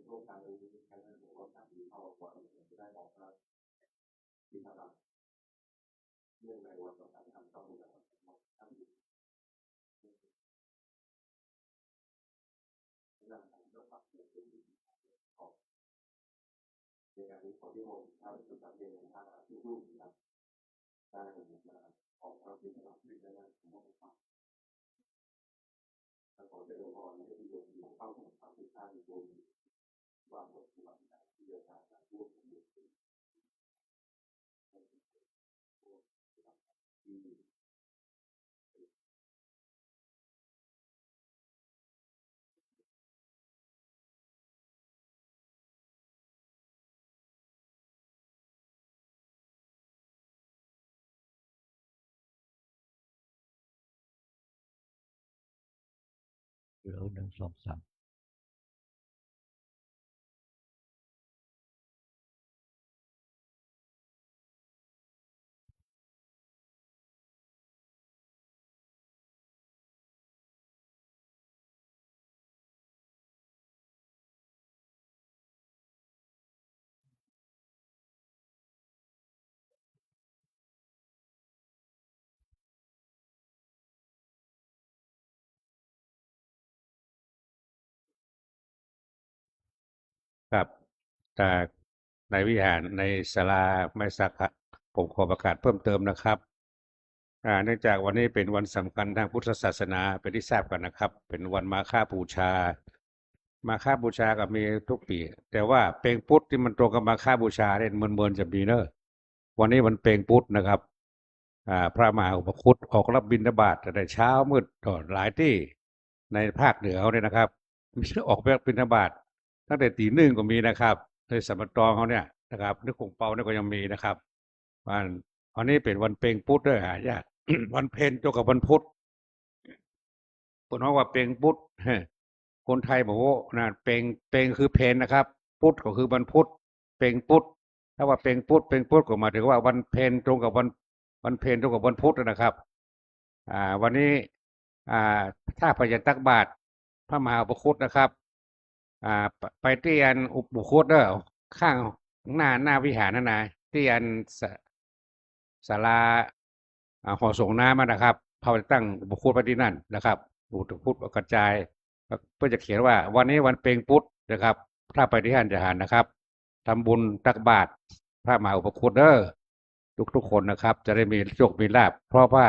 โครงการนี้ใช้เงินของการที่เข้าก่อนจะได้บอกว่าที่ทำเรื่องในวันต่อการทำต้องมีการทำอยู่เรื่องการยกปรับเปลี่ยนของในการนี้ขอที่ผมทำสุดท้ายเป็นทางที่รูปนะครับการเงินมาของเราที่เราที่ได้ของเราทางของเจริญพรที่ที่อยู่เข้าถึงความที่ท่านอยู่วางบทบาทที่เดินทางการร่วมกันอยู่ที่เหลือ1 2 3ครับจากในวิหารในศาลาไม้สักผมขอประกาศเพิ่มเติมนะครับเนื่องจากวันนี้เป็นวันสำคัญทางพุทธศาสนาเป็นที่ทราบกันนะครับ เป็นวันมาฆบูชา มาฆบูชาก็มีทุกปี แต่ว่าเพลงพุทธที่มันตรงกับมาฆบูชาเนี่ยมันจะมีเนอะวันนี้มันเพลงพุทธนะครับพระมหาอุปคุตออกรับบิณฑบาตแต่เช้ามืดต่อหลายที่ในภาคเหนือเขาเนี่ยนะครับออกแบบบิณฑบาตตั้งแต่ตี 1ก็มีนะครับในสัมปตองเขาเนี่ยนะครับนึกคงเปาเนี่ยก็ยังมีนะครับวันนี้เป็นวันเพลงพุทธด้วยหายาก วันเพ็ญเกี่ยวกับวันพุธคนเขาว่าเพลงพุทธคนไทยบอกว่านะเพลงคือเพลนะครับพุทธก็คือวันพุธเพลงพุทธถ้าว่าเพลงพุทธก็หมายถึงว่าวันเพ็ญตรงกับวันเพ็ญตรงกับวันพุธนะครับวันนี้ถ้าไปจะตักบาตรพระมหาอุปคุตนะครับไปที่อันอุปคุตเด้อข้างหน้าวิหารนั่นนะที่อันศาลาหอส่งน้ำนะครับพาไปตั้งอุปคุตไว้ที่นั่นนะครับอุปคุตกระจายเพื่อจะเขียนว่าวันนี้วันเพ็ญพุธนะครับถ้าไปที่นั่นจะหานนะครับทำบุญตักบาตรพระมหาอุปคุตเด้อทุกคนนะครับจะได้มีโชคมีลาภเพราะว่า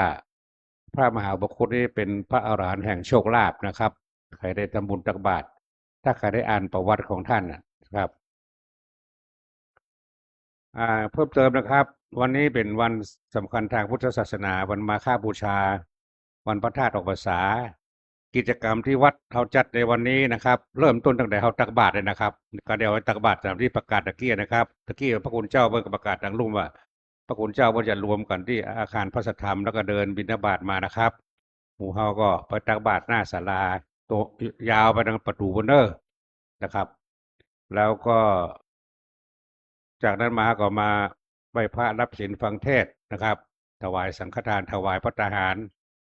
พระมหาอุปคุตนี้เป็นพระอรหันต์แห่งโชคลาภนะครับใครได้ทำบุญตักบาตรถ้าใครได้อ่านประวัติของท่านนะครับเพิ่มเติมนะครับ วันนี้เป็นวันสำคัญทางพุทธศาสนาวันมาฆบูชา วันพระธาตุออกพรรษากิจกรรมที่วัดเขาจัดในวันนี้นะครับ เริ่มต้นตั้งแต่เขาตักบาตรเลยนะครับก็เดี๋ยวตักบาตรตามที่ประกาศตะกี้นะครับตะกี้พระคุณเจ้าเพิ่งประกาศทางลุ่มว่า พระคุณเจ้าว่าจะรวมกันที่อาคารพระสธรรมแล้วก็เดินบิณฑบาตมานะครับหมู่เฮาก็ไปตักบาตรหน้าศาลาโตยาวไปทางประตูบนเนอร์นะครับ แล้วก็จากนั้นมาก็มาไหว้พระรับศีลฟังเทศนะครับ ถวายสังฆทานถวายพระทหาร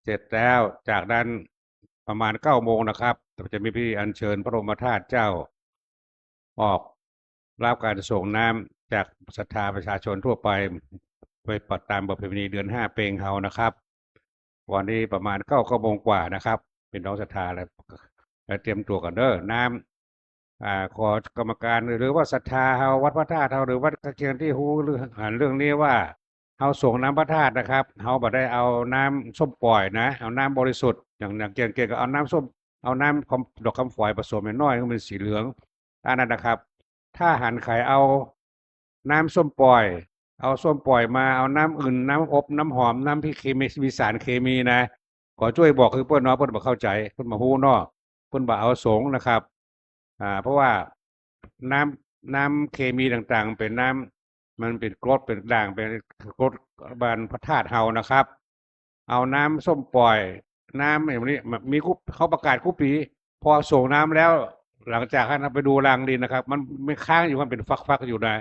เสร็จแล้วจากนั้นประมาณ9 โมงนะครับจะมีพิธีอัญเชิญพระบรมธาตุเจ้าออกรับการส่งน้ำจากศรัทธาประชาชนทั่วไปปัดตามประเพณีเดือน5เพลงเฮานะครับวันนี้ประมาณ9 โมงกว่านะครับ เป็นน้องศรัทธาแล้วเตรียมตัวกันเด้อน้ำขอกรรมการหรือว่าศรัทธาเฮาวัดพระธาตุเฮาหรือวัดตะเคียนที่ฮู้เรื่องนี้ว่า เอาส่งน้ำพระธาตุนะครับเขาบ่ได้เอาน้ำส้มปล่อยนะเอาน้ำบริสุทธิ์อย่างเกณฑ์ก็เอาน้ำส้มเอาน้ำดอกคำฝอยผสมน้อยๆให้มันเป็นสีเหลืองอันนั้นนะครับ ถ้าหันไข่เอาน้ำส้มปล่อย เอาส้มปล่อยมาเอาน้ำอื่นน้ำอบน้ำหอมน้ำที่เคมีสารเคมีนะขอช่วยบอกคือเพื่อนเนาะเพื่อนบอกเข้าใจเพื่อนมาฮู้เนาะเพื่อนบอกเอาสงนะครับเพราะว่าน้ำเคมีต่างๆ เป็นน้ำมันเป็นกรดเป็นด่างเป็นกรดบานพระธาตุเฮานะครับ เอาน้ำส้มปล่อย น้ำอย่างนี้มีคุเขาประกาศคุปี พอส่งน้ำแล้ว หลังจากนั้นไปดูรางดินนะครับ มันไม่ค้างอยู่มันเป็นฟักๆอยู่นะ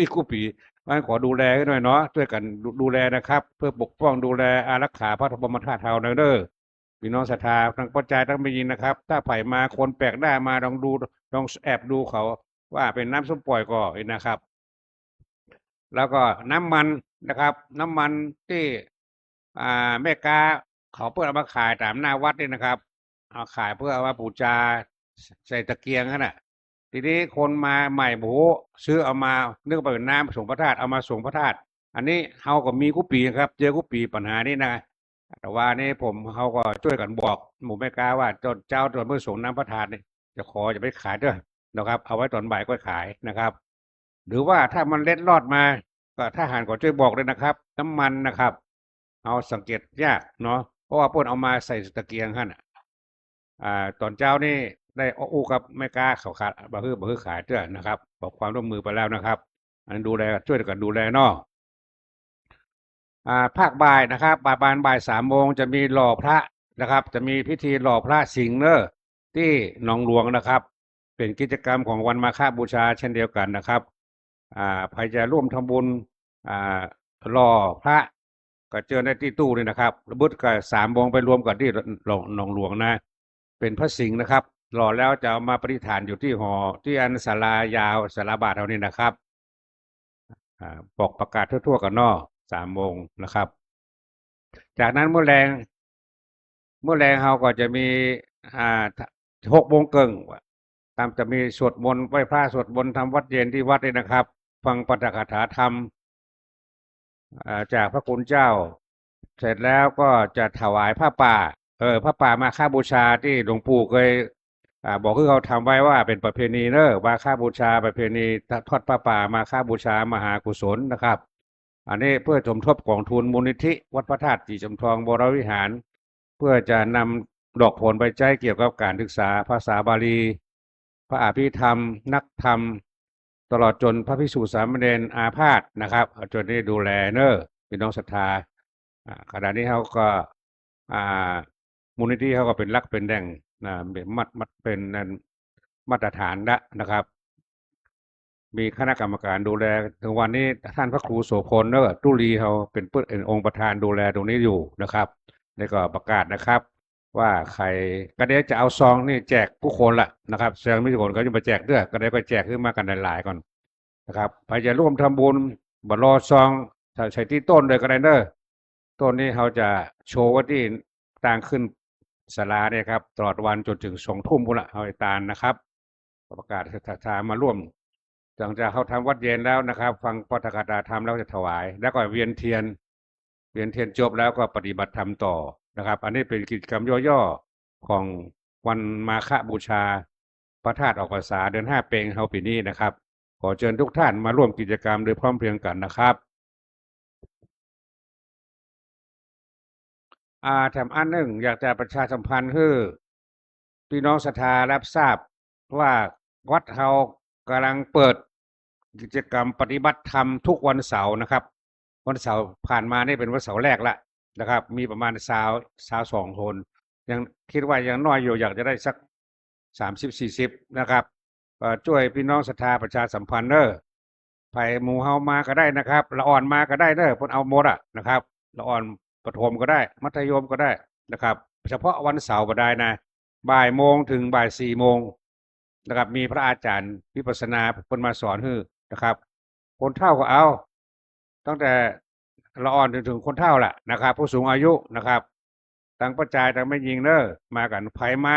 มีคุปีมันขอดูแลให้หน่อยเนาะช่วยกันดูแลนะครับ เพื่อปกป้องดูแลอารักขาพระบรมธาตุเฮาเด้อพี่น้องศรัทธาทั้งปัจจัยทั้งไม่ยินนะครับ ถ้าไผ่มาคนแปลกหน้ามาลองดูลองแอบดูเขาว่าเป็นน้ำส้มปล่อยก็นะครับ แล้วก็น้ำมันนะครับ น้ำมันที่แม่กาเขาเพื่อเอามาขายตามหน้าวัดนี่นะครับเอาขายเพื่อเอามาบูชาใส่ตะเกียงนั่นแหละทีนี้คนมาใหม่โหซื้อเอามาเนื่องเป็นน้ำส่งพระธาตุเอามาส่งพระธาตุอันนี้เขาก็มีกุปีครับเจอกุปีปัญหานี้นะแต่ว่านี่ผมเขาก็ช่วยกันบอกหมู่แม่กาว่าเจ้าตอนเมื่อส่งน้ำพระธาตุนี่จะขอจะไปขายด้วยนะครับ เอาไว้ตอนบ่ายก็ขายนะครับ หรือว่าถ้ามันเล็ดลอดมาก็ทหารก็ช่วยบอกเลยนะครับ น้ำมันนะครับ เอาสังเกตยากเนาะเพราะว่าเพิ่นเอามาใส่ตะเกียงหั่นตอนเจ้านี่ได้อู้กับไม่กล้าเขาขาดบ่คือขายเด้อนะครับบอกความร่วมมือไปแล้วนะครับ อันดูแลช่วยกันดูแลเนาะภาคบ่ายนะครับบ่าย3 โมงจะมีหล่อพระนะครับ จะมีพิธีหล่อพระสิงห์เนอที่หนองหลวงนะครับ เป็นกิจกรรมของวันมาฆบูชาเช่นเดียวกันนะครับใครจะร่วมทำบุญหล่อพระก็เจอในที่ตู้นี่นะครับระบุก็3 โมงไปรวมกันที่หนองหลวงนะ เป็นพระสิงห์นะครับหล่อแล้วจะเอามาประดิษฐานอยู่ที่หอที่อันศาลายาวศาลาบาทเท่านี้นะครับบอกประกาศทั่วๆกันนอก3 โมงนะครับ จากนั้นเมื่อแรงเราก็จะมี6 โมงครึ่งตามจะมีสวดมนต์ไหว้พระสวดมนต์ทำวัดเย็นที่วัดเลยนะครับ ฟังปาฐกถาธรรมจากพระคุณเจ้า เสร็จแล้วก็จะถวายผ้าป่าผ้าป่ามาฆบูชาที่หลวงปู่เคยบอกคือเขาทำไว้ว่าเป็นประเพณีเนอะมาฆบูชาประเพณีทอดผ้าป่ามาฆบูชามหากุศลนะครับ อันนี้เพื่อสมทบกองทุนมูลนิธิวัดพระธาตุจีจำทองวรวิหาร เพื่อจะนำดอกผลไปใช้เกี่ยวกับการศึกษาภาษาบาลี พระอภิธรรมนักธรรม ตลอดจนพระภิกษุสามเณรอาพาธนะครับจนได้ดูแลเนอะพี่น้องศรัทธาขณะนี้เขาก็มูลนิธิเขาก็เป็นรักเป็นแดงเป็นเป็นมาตรฐานนะครับ มีคณะกรรมการดูแลถึงวันนี้ท่านพระครูโสพลเนอะตุลีเขาเป็นองค์ประธานดูแลตรงนี้อยู่นะครับแล้วก็ประกาศนะครับ ว่าใครก็ได้จะเอาซองนี่แจกผู้คนละนะครับแสดงไม่ทุกคนก็จะมาแจกด้วยก็ได้ก็แจกขึ้นมากันหลายๆก่อนนะครับใครจะร่วมทำบุญบัตรรอซองใช้ที่ต้นเลยก็ได้เนอะต้นนี้เขาจะโชว์ว่าที่ต่างขึ้นศาลาเนี่ยครับตลอดวันจนถึง2 ทุ่มพุ่นละเอาไอ้ตาลนะครับประกาศศรัทธามาร่วมหลังจากเขาทำวัดเย็นแล้วนะครับ ฟังปาฐกถาธรรมแล้วจะถวาย แล้วก็เวียนเทียนจบแล้วก็ปฏิบัติธรรมต่อนะครับ อันนี้เป็นกิจกรรมย่อๆของวันมาฆบูชาพระธาตุออกพรรษาเดือน5 เพ็ญเฮาปีนี้นะครับ ขอเชิญทุกท่านมาร่วมกิจกรรมโดยพร้อมเพรียงกันนะครับแถมอันหนึ่งอยากจะประชาสัมพันธ์คือพี่น้องศรัทธารับทราบว่าวัดเฮากำลังเปิดกิจกรรมปฏิบัติธรรมทุกวันเสาร์นะครับ วันเสาร์ผ่านมานี่เป็นวันเสาร์แรกละนะครับ มีประมาณ22 คนยังคิดว่ายังน้อยอยู่อยากจะได้สัก30-40นะครับช่วยพี่น้องศรัทธาประชาสัมพันธ์เด้อไผ่หมู่เฮามาก็ได้นะครับละอ่อนมาก็ได้เด้อเพิ่นเอาหมดนะครับละอ่อนประถมก็ได้มัธยมก็ได้นะครับ เฉพาะวันเสาร์บ่ได้นะบ่ายโมงถึงบ่าย4 โมงนะครับ มีพระอาจารย์วิปัสสนาเพิ่นมาสอนให้นะครับ คนเฒ่าก็เอาตั้งแต่ละอ่อนถึงคนเฒ่าล่ะนะครับ ผู้สูงอายุนะครับต่างประจายต่างไม่ยิงเด้อมากันไผมา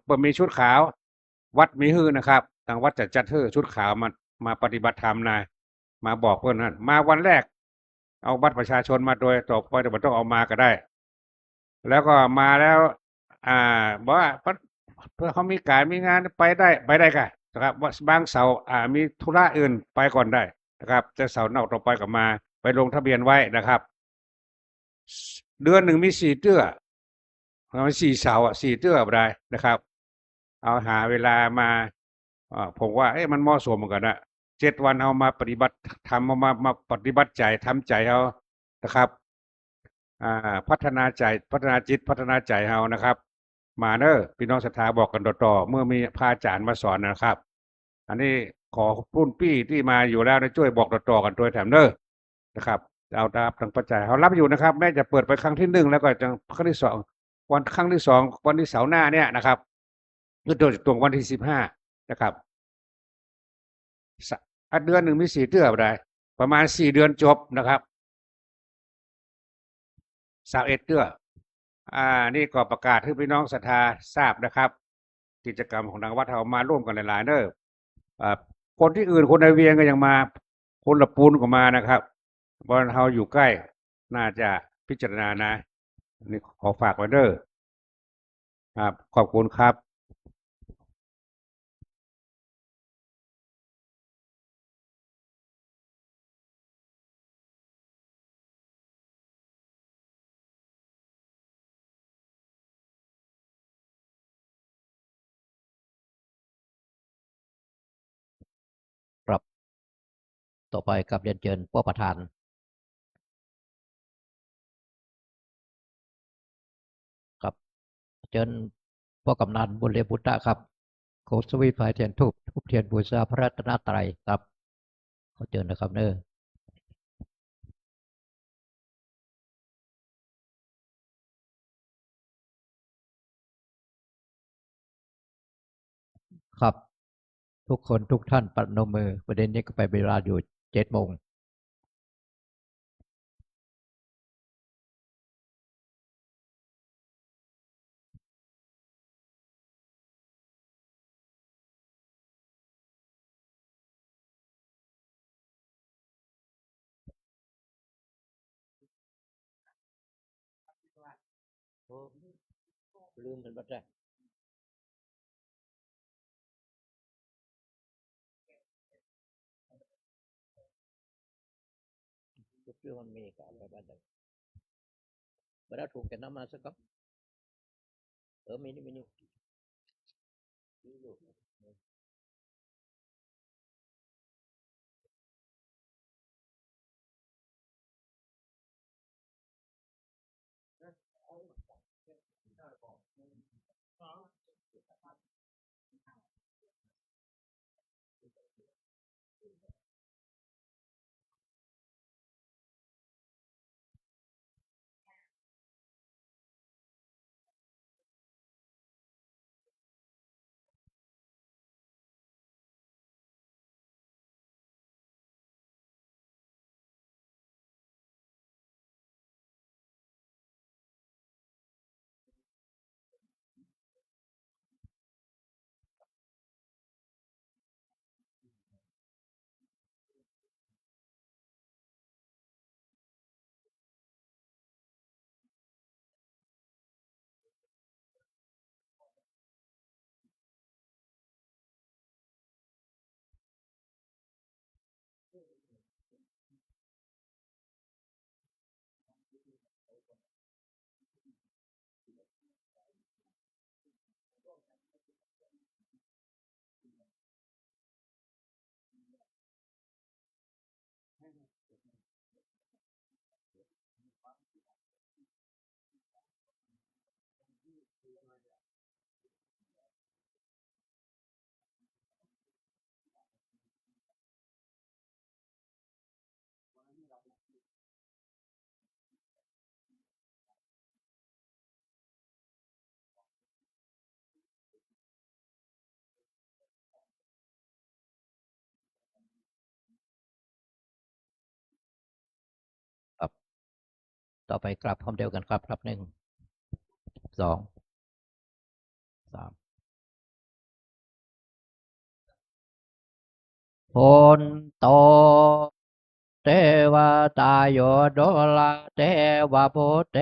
บ่มีชุดขาว วัดมีฮื้อนะครับทางวัดจะจัดฮื้อชุดขาวมาปฏิบัติธรรมนะมาบอกเพิ่นนั่นมาวันแรก เอาบัตรประชาชนมาโดยต่อไปแต่ไม่ต้องเอามาก็ได้ แล้วก็มาแล้ว บอกว่าเพื่อเขามีการมีงานไปได้กันนะครับว่าบางเสาร์มีธุระอื่นไปก่อนได้นะครับแต่เสาร์นอกต่อไปก็มาไปลงทะเบียนไว้นะครับ เดือนหนึ่งมี4 เตื้อมัน4 เสาร์4 เตื้อบ่ได้นะครับ เอาหาเวลามาผมว่ามันเหมาะสมเหมือนกันนะ7 วันเอามาปฏิบัติทำมาปฏิบัติใจทำใจเอานะครับพัฒนาใจพัฒนาจิตพัฒนาใจเฮานะครับ มาเนอะพี่น้องศรัทธาบอกกันต่อๆเมื่อมีพระอาจารย์มาสอนนะครับ อันนี้ขอรุ่นพี่ที่มาอยู่แล้วนะช่วยบอกต่อๆกันด้วยแถมเนอะนะครับเอาตามทางปัจจัยเขารับอยู่นะครับ แม้จะเปิดไปครั้งที่1แล้วก็จะครั้งที่2วันครั้งที่2วันที่เสาร์หน้าเนี่ยนะครับก็โดยตรงวันที่15นะครับเดือนหนึ่งมี4 เดือนได้ประมาณ4 เดือนจบนะครับ21 เดือนนี่ก็ประกาศให้พี่น้องศรัทธาทราบนะครับ กิจกรรมของทางวัดเรามาร่วมกันหลายๆเด้อคนที่อื่นคนในเวียงก็ยังมาคนละปูนก็มานะครับบอนเราอยู่ใกล้น่าจะพิจารณานะนี่ขอฝากไว้เด้อครับขอบคุณครับครับต่อไปกับเรียนเชิญพ่อประธานครับเชิญพ่อกำนันบุญเลพุทธะครับโคสวีพายเทียนทูบเทียนบูชาพระรัตนตรัยครับขอเชิญนะครับเนอครับทุกคนทุกท่านประนมมือประเด็นนี้ก็ไปเวลาอยู่7 โมงลืมกันบัดเลยทุกเรื่องมันมีการอะไรบ้างบัดถูกแกนำมาสักครับมีนี่อยู่ครับต่อไปกลับพร้อมเดียวกันครับครับ1 2 3ฝนตก เทวตาโยโดลาเทวพุทธเท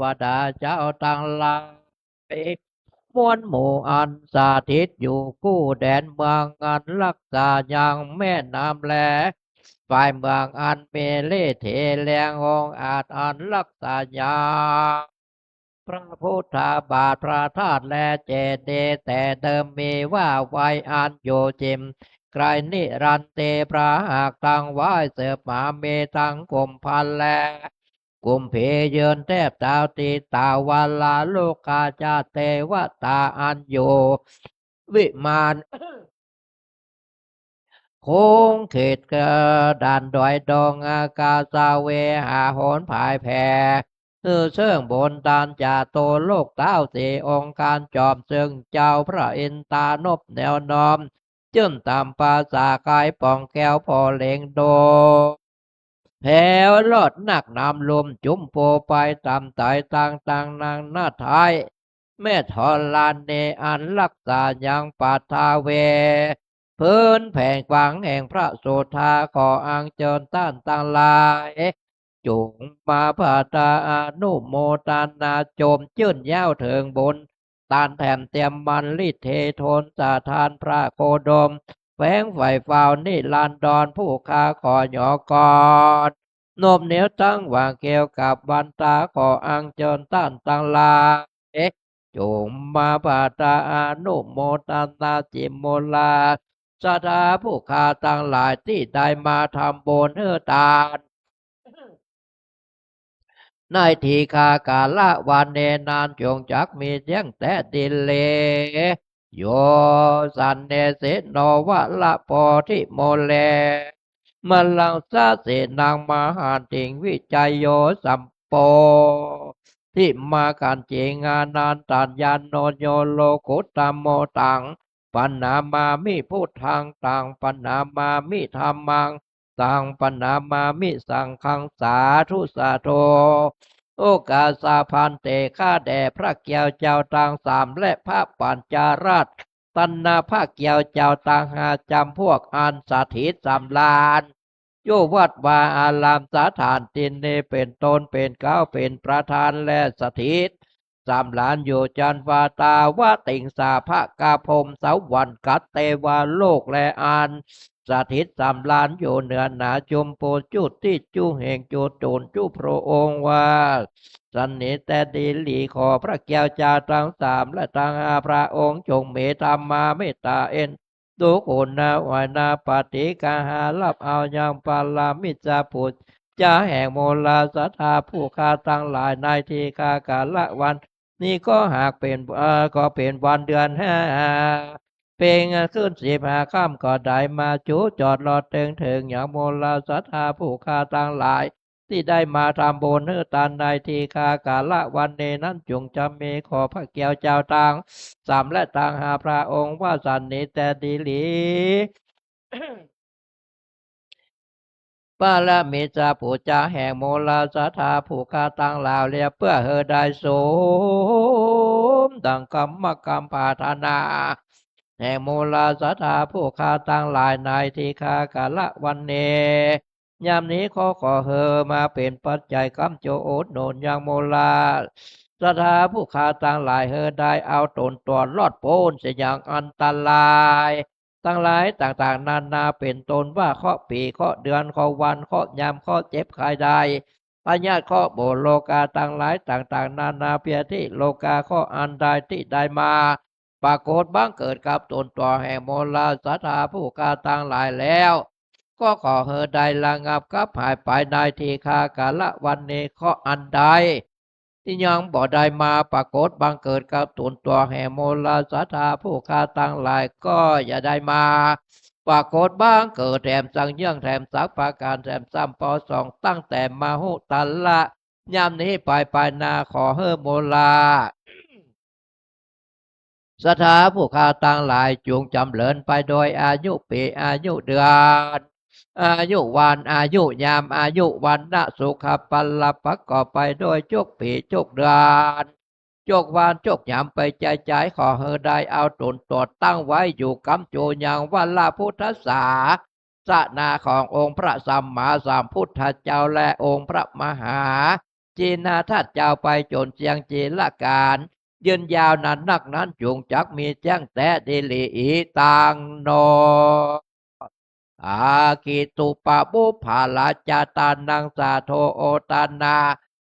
วดาเจ้าทั้งหลายมวลหมู่อันสาธิตอยู่กู้แดนเมืองอันรักษาอย่างแม่น้ำแลฝ่ายเมืองอันเมเล่เทแรงองอาจอันรักษาอย่างพระพุทธบาทพระธาตุและเจดีย์แต่เดิมมีว่าไว้อันโยจิมใครนิรันเตพระหากตั้งไว้เสือมาเมตังกลมพันแลกุมเพเยินแทบดาวตีตาวาลาโลกาจาเทวตาอันโยวิมาน โค้งเขตกระดานดอยดองอากาศาเวหาโหนผายแผ่เชิงบนดานจ่าโตโลกเต้าสี่องค์การจอมซึ่งเจ้าพระอินตานบแนวนอมจึงตามภาษากายป่องแก้วพอเล็งโดแผ่วลอดนักนำลมจุ่มโปไปตามไตต่างนางหน้าไทยแม่ทอลานเนอันรักษายังปัทาเวพื้นแผ่นกว้างแห่งพระโสธาขออังเจิญต้านต่างลายจุงมาพาตาอนุโมทนาโจมจื่นยาวถึงบนตานแถมเตรียมมันลิเทโทนสาทานพระโคดมแฝงไฟฟ้าวนิลานดอนผู้คาขอหยอกอนโนมเหนียวตั้งวางเกี่ยวกับวันตาขออังเจิญต้านต่างลายจุงมาพาตาอนุโมทนาจิมโมลาสถาผู้ข้าตั้งหลายที่ได้มาทำบุญเฮือทานในทีคากาละวันเนนานจงจักมีเสียงแต่ดินเลโยสันเนสิโนวะละโพธิโมเลมลังสาเสนังมหาติงวิจัยโยสัมโปที่มาการเจงานันตัญญาโนโยโลกุตตโมตังปัญนามามิพุทธังตังปัญนามามิธรรมังตังปัญนามามิสังฆังสาธุสาโธโอกาสาพันเตข้าแด่พระเกียวเจ้าต่างสามและพระปัญจาราชตันนาพระเกียวเจ้าต่างหาจำพวกอันสถิตสำลานโยวัดวาอารามสถานตินเนเป็นตนเป็นเก้าเป็นประธานและสถิตสามล้านอยู่จันวาตาวะติงสาภกาพรมสวรรค์กัตเตวาโลกและอันสถิตสามล้านอยู่เหนือหนาจุมโปจุติจุแห่งจุตูนจุพระองค์ว่าสันนิแต่ดีหลีขอพระเกียวเจ้าทั้งสามและทั้งห้าพระองค์จงเมตตามาเมตตาเอ็นทุกคนนาวานาปฏิกาหารับเอายังปาลามิจาพุทธจะแห่งโมลาสัทธาผู้คาตั้งหลายในทีคากาละวันนี่ก็หากเป็นก็เป็นวันเดือนห้าเป็นขึ้น15 ค่ำก็ได้มาจูจอดรอถึงอย่างโมลาสัทธาผู้คาตั้งหลายที่ได้มาทำบุญเฮือตานในทีคากาละวันเนนั้นจงจำมีขอพระเกียวเจ้าต่างสามและต่างหาพระองค์ว่าสันนิแต่ดีหลี ปาลมิจาผู้จาแห่งโมลาสัทธาผู้คาตั้งลาวเรียเพื่อเฮอได้สมดังกรรมกรรมปาธนาแห่งโมลาสัทธาผู้คาตั้งหลายในทีคากาละวันเนยามนี้ขอเฮอมาเป็นปัจจัยกำโจโอดโนนยังโมลาสัทธาผู้คาตั้งหลายเฮอได้เอาตนตัวรอดโพ้นเสียอย่างอันตรายตั้งหลายต่างๆนานาเป็นตนว่าเคาะปีเคาะเดือนเคาะวันเคาะยามเคาะเจ็บใครได้พญาเคาะโบโลกาตั้งหลายต่างๆนานาเพียที่โลกาเคาะอันใดที่ได้มาปรากฏบังเกิดกับตนตัวแห่งโมลาสัทธาผู้คาตั้งหลายแล้วก็ขอเฮอได้ระงับกับหายไปในทีคากาละวันนี้เคาะอันใดที่ยังบ่ได้มาปรากฏบังเกิดกับตนตัวแห่งโมลาสัทธาผู้คาตั้งหลายก็อย่าได้มาปรากฏบ้างเกิดแถมสังเยื่องแถมสักประการแถมซ้ำปอสองตั้งแต่มาหุตันละยามนี้ไปนาขอเฮอโมลาสถาผู้คาตั้งหลายจงจำเริญไปโดยอายุปีอายุเดือนอายุวันอายุยามอายุวันนะสุขปัลลปักก็ไปโดยจุกปีจุกเดือนจกวันจกยามไปใจขอเฮอได้เอาตนตัวตั้งไว้อยู่กำโจยังวันละพุทธศา ศาสนาขององค์พระสัมมาสัมพุทธเจ้าและองค์พระมหาจีนาทัตเจ้าไปจนเสียงจีละการยืนยาวนั้นนักนั้นจงจักมีแจ้งแต่ดิลีอีตังโนอากิตุปะบุภาลาจาตานังสาโทโอตานา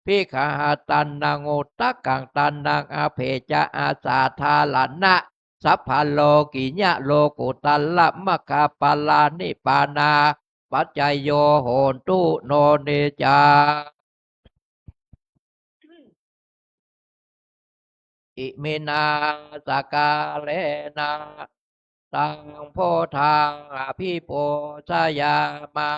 พิขหาตันนังโอตักกังตันนังอาเพจาอาสาทาลานะสัพพโลกิญะโลกุตัลละมะคาปลานิปานาปัจจยโยโหนตุโนเนจาอิเมนาสกาเลนะตังโพธังอภิโปชยามะ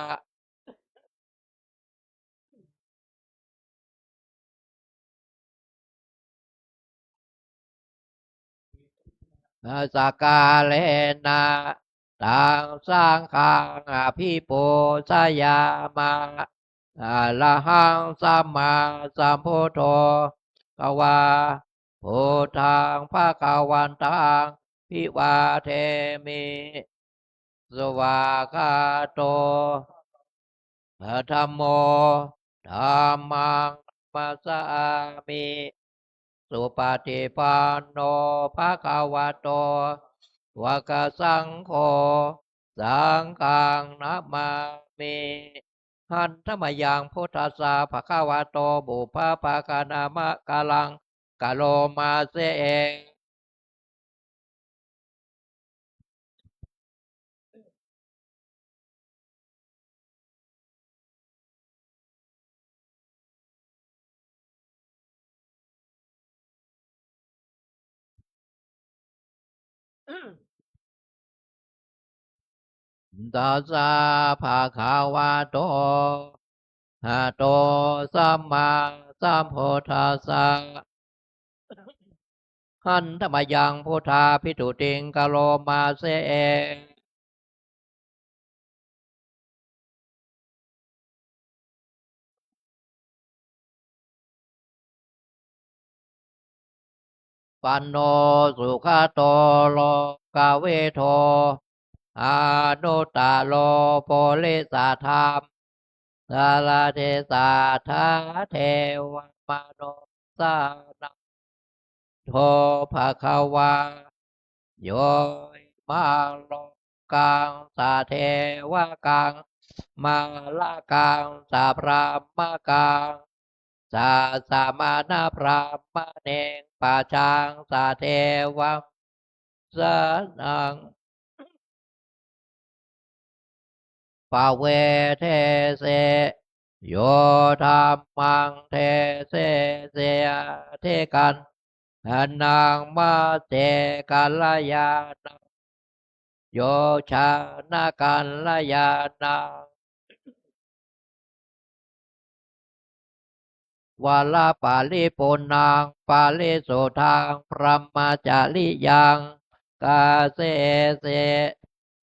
สกาเลนะตังสังฆังอภิปูชยามะอะระหังสัมมาสัมพุทโธภะวาพุทธังภะคะวันตังภิวาเทมิสวากขาโตธัมโมธัมมังมัสสามิสุปฏิปันโนภะคะวะโตวะกะสังโฆสังฆังนะมามิหันธรรมยังพุทธัสสะภะคะวะโตบุพพะกานามะกะลังกะโลมาเสเองตัสสะภะคะวะโตอะโตสัมมาสัมพุทธัสสะหันธรรมยังพุทธาภิตุติงกะโลมาเสเองปันโนสุขโตโลกาเวโทอานุตตาโลโพลิสาธรรมสารเทสาทาเทวมโนสานังโทภะคะวาโยมาโลกังสาเทวกังมาลากังสาพรามกังสาสามานาพรามเนงปาชังสาเทวังสนังปะเวเทเสโยธรรมังเทเสเสยเทกันอนังมาเตกัลยาณังโยชานากัลยาณังวาลาปาลิปุนังปาลิสุทางพระมจาริยังกาเสเส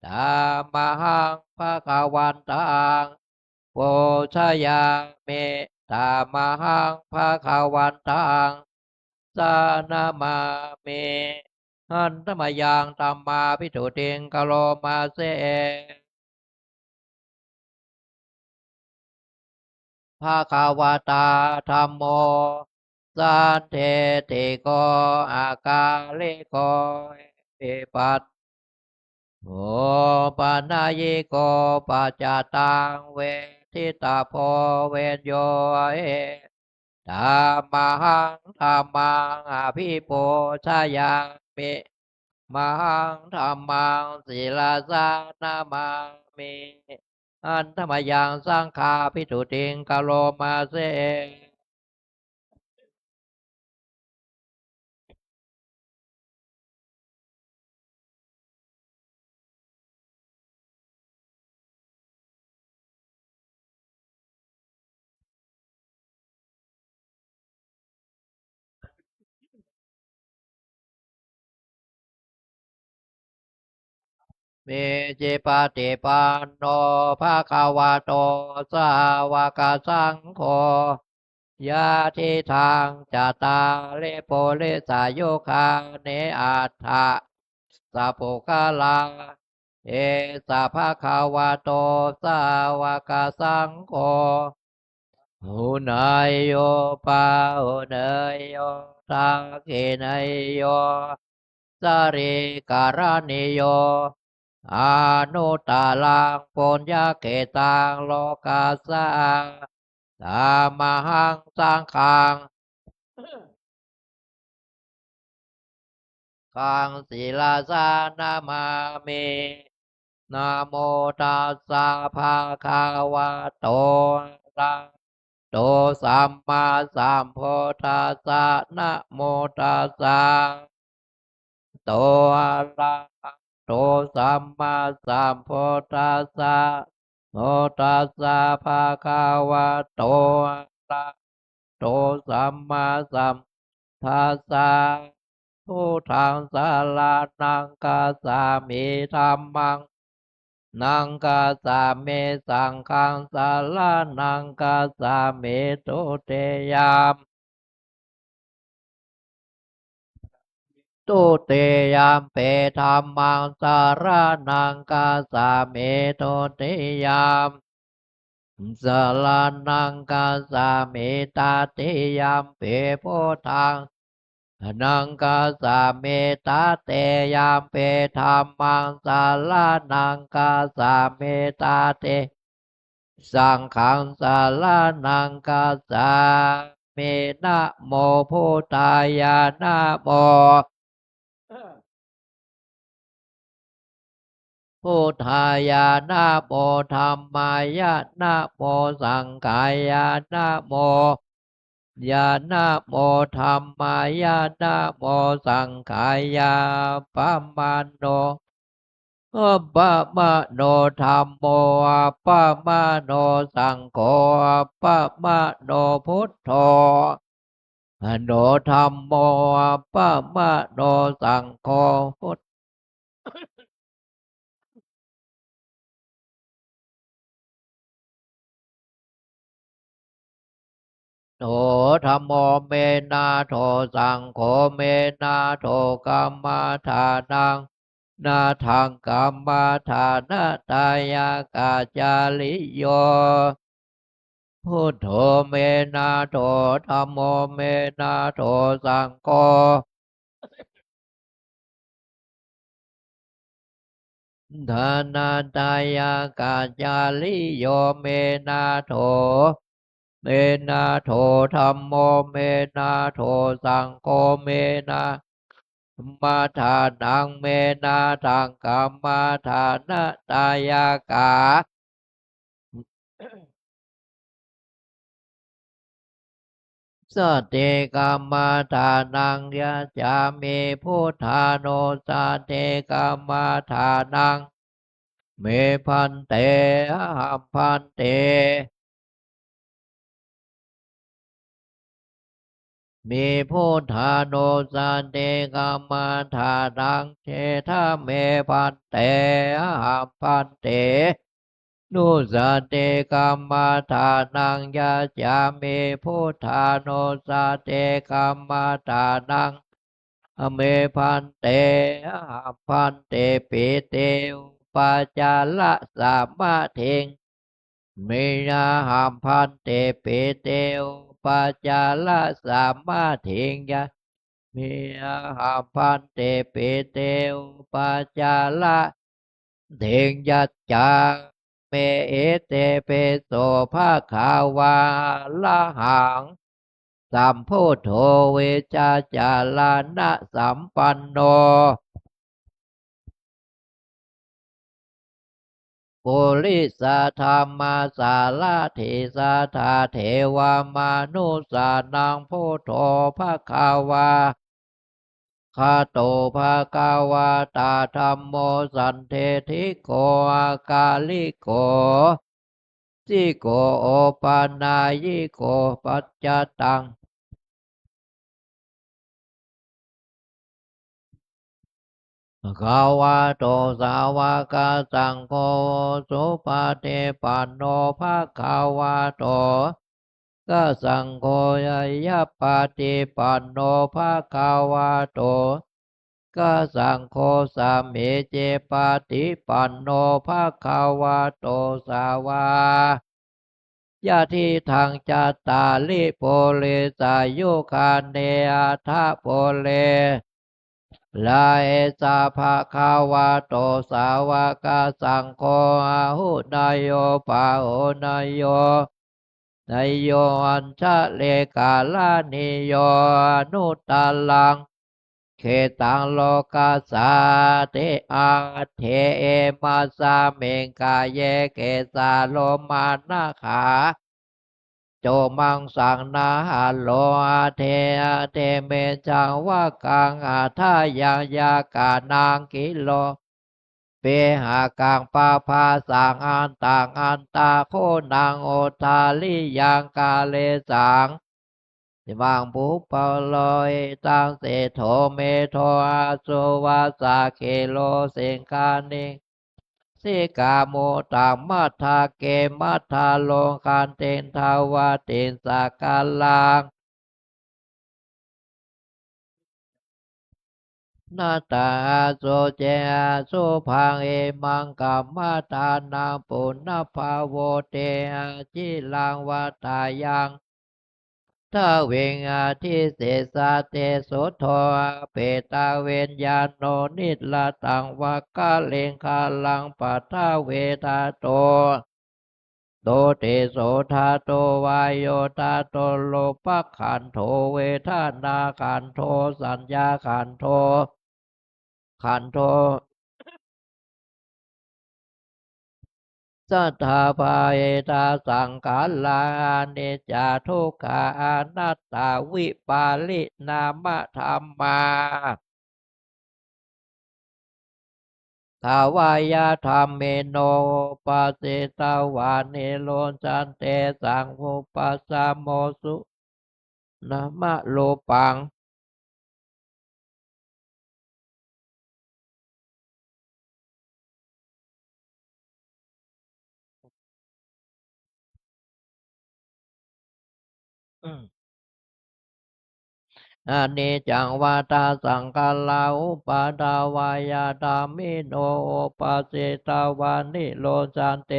ธรรมหังภะคะวันตังโพชยามิธรรมหังภะคะวันตังสานามามิหันธรรมยังธัมมาภิตุติงกะโลมาเสภะคะวะตาธัมโมสันเทติโกอากาลิโกอิปัสโอปะนายิโกปัจจตังเวทิตาโพเวนโยเอธัมมังธัมมังอภิปูชยามิมังธัมมังศิลาสานามามิอันธรรมยังสังฆาภิตุติงกะโลมาเสเมจิปาติปันโนภะคะวะโตสาวกสังโฆยะทิทางจตาเลโปเลสายุคาเนอัฏฐะสัพพุคาลา เอสะภะคะวะโตสาวกสังโฆหุนายโยปาหุนายโยทักขินายโยสริการณิโยอนุตตลังปุญญเกตังโลกัสสะธรรมหังสังฆังขังศิลาสานามามินะโมตัสสะภะคะวะโตอะระหะโตสัมมาสัมพุทธัสสะนะโมตัสสะโตอะระหะโตสัมมาสัมพุทธัสสะโมตัสสะภะคะวะโตอะระหะโตสัมมาสัมพุทธัสสะพุทธังสารนังคัสสามิธัมมังนังคัสสามิสังฆังสารนังคัสสามิทุติยามตุติยามเปธัมมังสารนังคัสสามิทุติยามสารนังคัสสามิตติยามเปพุทธังนังคัสสามิตติยามเปธัมมังสารนังคัสสามิตติสังฆังสารนังคัสสามินะโมพุทธายะนะโมพุทธายะนะโมธัมมายะนะโมสังฆายะนะโมยะนะโมธัมมายะนะโมสังฆายะปัมมาโนอัปปะมะโนธัมโมอัปปะมะโนสังโฆอัปปะมะโนพุทโธอะโนธัมโมอัปปะมะโนสังโฆพุทโธธัมโมเมนะโธสังโฆเมนะโธกัมมาทานังนาทังกัมมาทานาตายากาจาลิโยพุทโธเมนะโธธัมโมเมนะโธสังโฆทานาตายากาจาลิโยเมนะโธเมนะโธธัมโมเมนะโธสังโฆเมนะมาทานังเมนะทังกัมมาทานาตายากาสติกัมมาทานังยะจามิพุทธาโนสติกัมมาทานังเมพันเตหัมพันเตมีพุทธานุสติกัมมาทานังเชทะเมพันเตหัมพันเตนุสติกัมมาทานังยะจามิพุทธานุสติกัมมาทานังอเมพันเตหัมพันเตปิเตอุปาจาระสัมมาเทงเมนาหัมพันเตปิเตอุปาจาระสัมมาเทงยะเมนาหัมพันเตปิเตอุปาจาระเทงยัจจาเมเอเตเปโสภาคาวาละหังสัมโพโธเวจาจาลานะสัมปันโนปุริสธรรมาสาลาเทสาธาเทวามานุสานังพุทโธภาคาวาคาโตภาคาวาตาธัมโมสันเทธิโกอากาลิโกจิโกโอปานายิโกปัจจตังภะคะวะโตสาวกสังโฆสุปฏิปันโนภะคะวะโตก็สังโฆยะปฏิปันโนภะคะวะโต กาสังโฆสามิเจปาติปันโนภะคะวะโตสาวายะทิทางจัตตาลิโพเลสายุคาเนอาทะโพเลลาเอสาภะคะวะโตสาวกสังโฆอาหุนายโยปาโหนายโยนายโยอัญชะเลกาลานิโยอนุตตลังเขตังโลกัสสาเทอาเทเอมาสาเมงกายเยเกสาโลมานาขาโจมังสังนาหาโลอาเทอาเทเมจังวะกังอาทายังยากานางกิโลเปหากังปาภาสังอันตังอันตาโคนางโอทาลิยังกาเลสังสิมังปุปะโลยตังเสโทเมโทอาสุวาสาเคโลเสงคานิสิกาโมตังมัทธาเกมัทธาโลคันเตนทาวาเตนสากาลังนาตาโสเจสุพังเอมังกัมมาตานังปุณณภาโวเตจิลังวัตายังถ้าเวงอาทิเสสาเตโสโทเปตาเวนญาโนนิลตังวากาเลงคาลังปัทาเวทาโตโตเตโสทาโตวายโยทาโตโลปักขันโทเวทานาขันโทสัญญาขันโทขันโทสัทธาภาเอตาสังขารลาเนจจาทุกขาอนัตตาวิปาลินามธรรมาทาวายาธรรมเมโนปัสสิตาวานิโลจันเตสังภูปัสสะโมสุนามะโลปังอันนี้จังวัฏสังกัลลาอุปาดาวายาธรรมิโนปัสสิตาวานิโลจันเต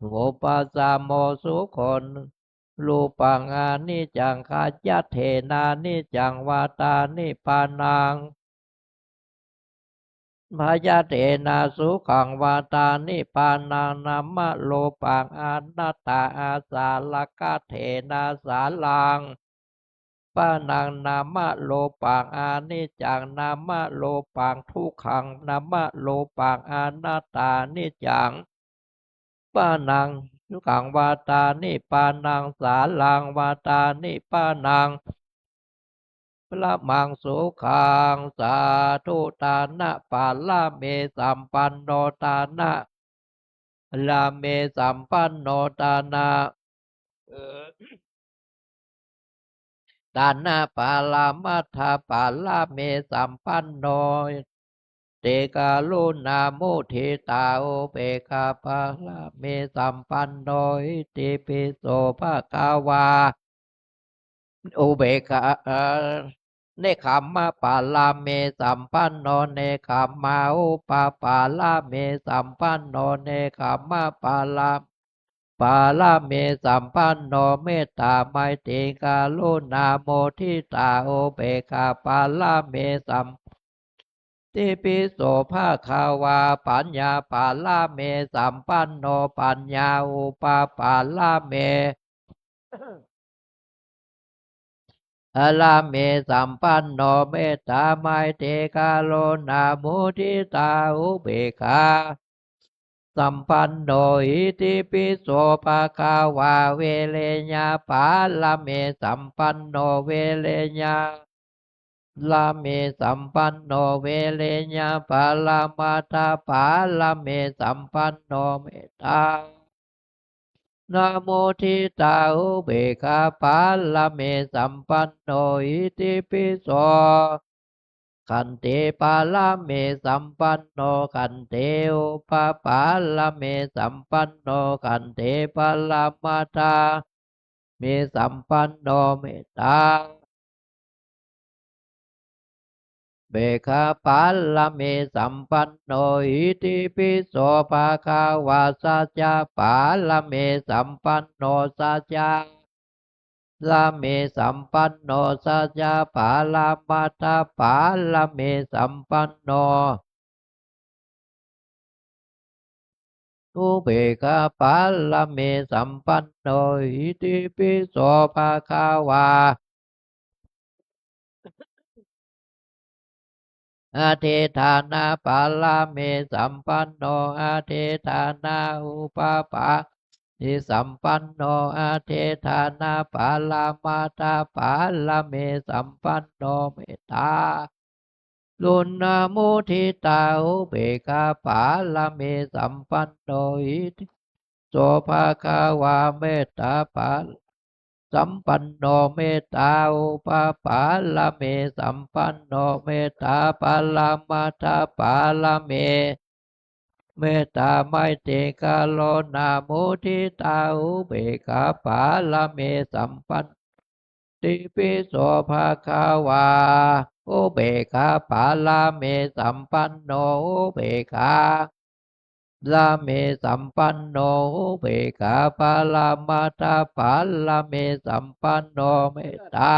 อุปัสสะโมสุคนรูปังอานิจังขายัตเถนานิจังวาตานิปานังพยาเถนาสุขังวาตานิปานังนัมมะโลปังอนัตตาอาสาลกะเถนาสาลังปานังนามะโลปังอานิจังนามะโลปังทุกขังนามะโลปังอนัตตานิจังปานังทุกขังวาตานิปานังสาลังวาตานิปานังพระมังสุขังสาธุตานะปาลาเมสัมปันโนตานะลาเมสัมปันโนตานะตานะปาลามัทธาปาลาเมสัมปันโนเตกาลุนามุทิตาโอเปคาปาลาเมสัมปันโนอิติปิโสภะคะวาอุเบกขาเนคขมมะปาลาเมสัมปันโนเนคขมมาอุปาปาลาเมสัมปันโนเนคขมมะปาลาเมสัมปันโนเมตตาไมตรีกาลุนาโมทิตาโอเบกขาปาลาเมสัมติปิโสภาคาวาปัญญาปาลาเมสัมปันโนปัญญาอุปาปาลาเมอลาเมสัมปันโนเมตตาไมเตกาโลนามุทิตาอุเบกขาสัมปันโนอิติปิโสภะคะวาเวเลญาปาลาเมสัมปันโนเวเลญาลาเมสัมปันโนเวเลญาปาลามาตาปาลาเมสัมปันโนเมตตานะโมทิตาอุเบกขาปาลาเมสัมปันโนอิติปิโสขันเตปาลาเมสัมปันโนขันเตอุปปาลาเมสัมปันโนขันเตปาลามาตาเมสัมปันโนเมตตา เบคาปัลละเมสัมปันโนอิติปิโสภะคะวะสัจจะปัลละเมสัมปันโนสัจจะละเมสัมปันโนสัจจะปาลามัตถะปาละเมสัมปันโนอุเบกขาปัลละเมสัมปันโนอิติปิโสภะคะวะอาเทธานาปาลาเมสัมปันโนอาเทธานาอุปปาทิสัมปันโนอาเทธานาปาลามาตาปาลาเมสัมปันโนเมตตาลุนนามุทิตาอุเบกขาปาลาเมสัมปันโนอิติโสภะคะวะเมตตาปาสัมปันโนเมตตาอุปปาลเมสัมปันโนเมตตาปาลมัตถปาลเมเมตตาไมตติกาโลนามุทิตาอุเบกขาปาลเมสัมปันติปิโสภะคะวาอุเบกขาปาลเมสัมปันโนอุเบกขาลาเมสัมปันโนอุเบกขาปาลามาตาปาลาเมสัมปันโนเมตตา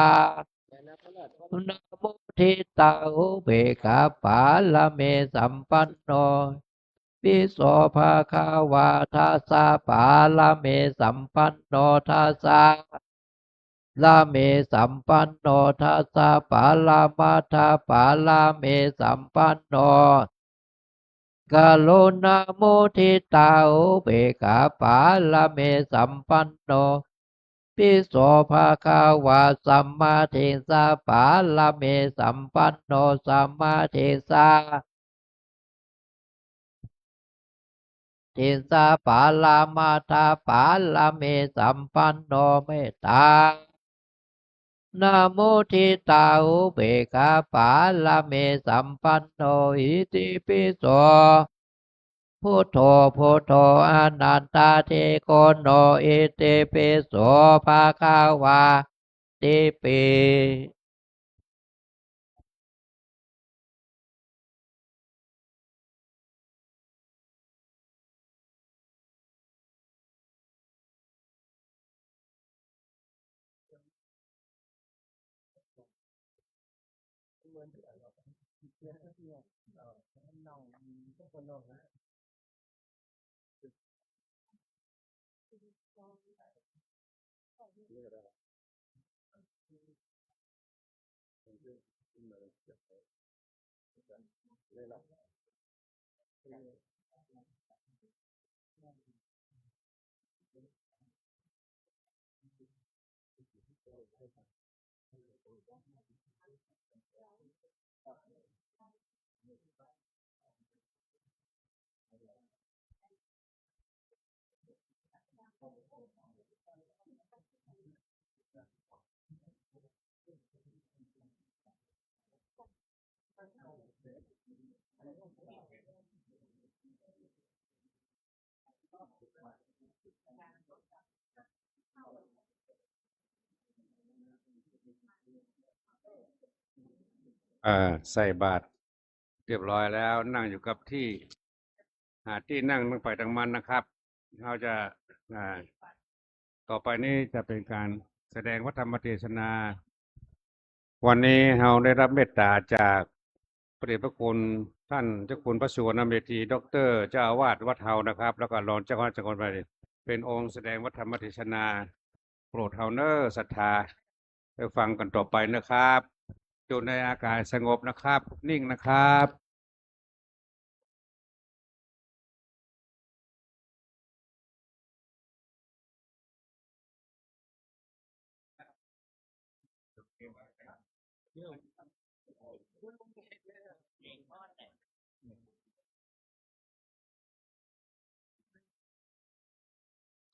นะโมทิตาอุเบกขาปาลาเมสัมปันโนปิโสภะคะวาทัสสะปาลาเมสัมปันโนทัสสะลาเมสัมปันโนทัสสะปาลามาตาปาลาเมสัมปันโนกาโลนาโมทิตาอุเบกขาปาลเมสัมปันโนปิโสภะคะวะสัมมาเทสะปาลเมสัมปันโนสัมมาเทสะเทสะปาลามาตาปาลเมสัมปันโนเมตตานะโมทิตาอุเบกขาปาลเมสัมปันโนอิติปิโสพุทโธพุทโธอนันตาเทโกโนอิติปิโสภะคะวาติปิใส่บาตรเรียบร้อยแล้วนั่งอยู่กับที่หาที่นั่งตั้งไปตั้งมันนะครับเราจะอ่าต่อไปนี้จะเป็นการแสดงพระธรรมเทศนา วันนี้เราได้รับเมตตาจากพระเดชพระคุณท่านเจ้าคุณพระสุวรรณเมธีด็อกเตอร์เจ้าอาวาสวัดเฮานะครับ แล้วก็รองเจ้าคณะจังหวัดไปเป็นองค์แสดงพระธรรมเทศนาโปรดเฮาเนอร์ศรัทธาไปฟังกันต่อไปนะครับอยู่ในอากาศสงบนะครับ นิ่งนะครับ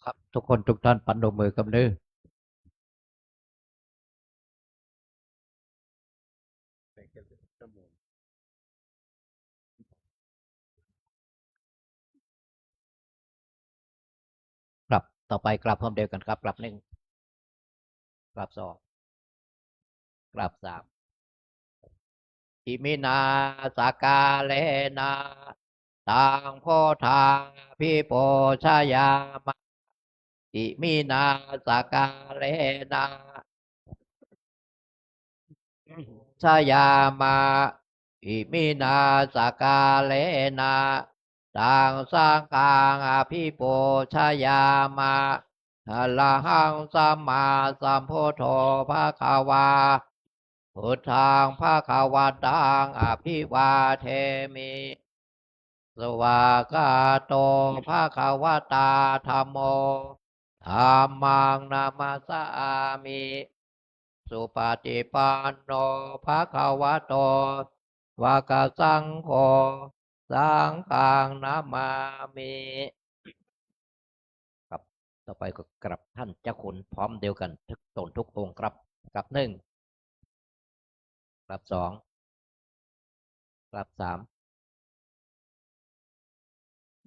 ครับทุกคนทุกท่านปนมือกับมือกลับต่อไปกลับพร้อมเดียวกันครับกลับหนึ่งกลับสองกลับสาม อิมินาสกาเลนะตังโพธังพิโพชยามะอิมินาสกาเลนะชยามะอิมินาสกาเลนะตังสังฆังอภิโปชยามะอะระหังสัมมาสัมพุทโธภะคะวาพุทธังภะคะวันตังอภิวาเทมิสวากาโตภะคะวตาธัมโมธัมมังนามัสสามิสุปฏิปันโนภะคะวะโตวากสังโฆสังฆังนามามิครับต่อไปก็กลับท่านเจ้าคุณพร้อมเดียวกันทุกตนทุกองค์ครับกลับหนึ่งกลับสองกลับสาม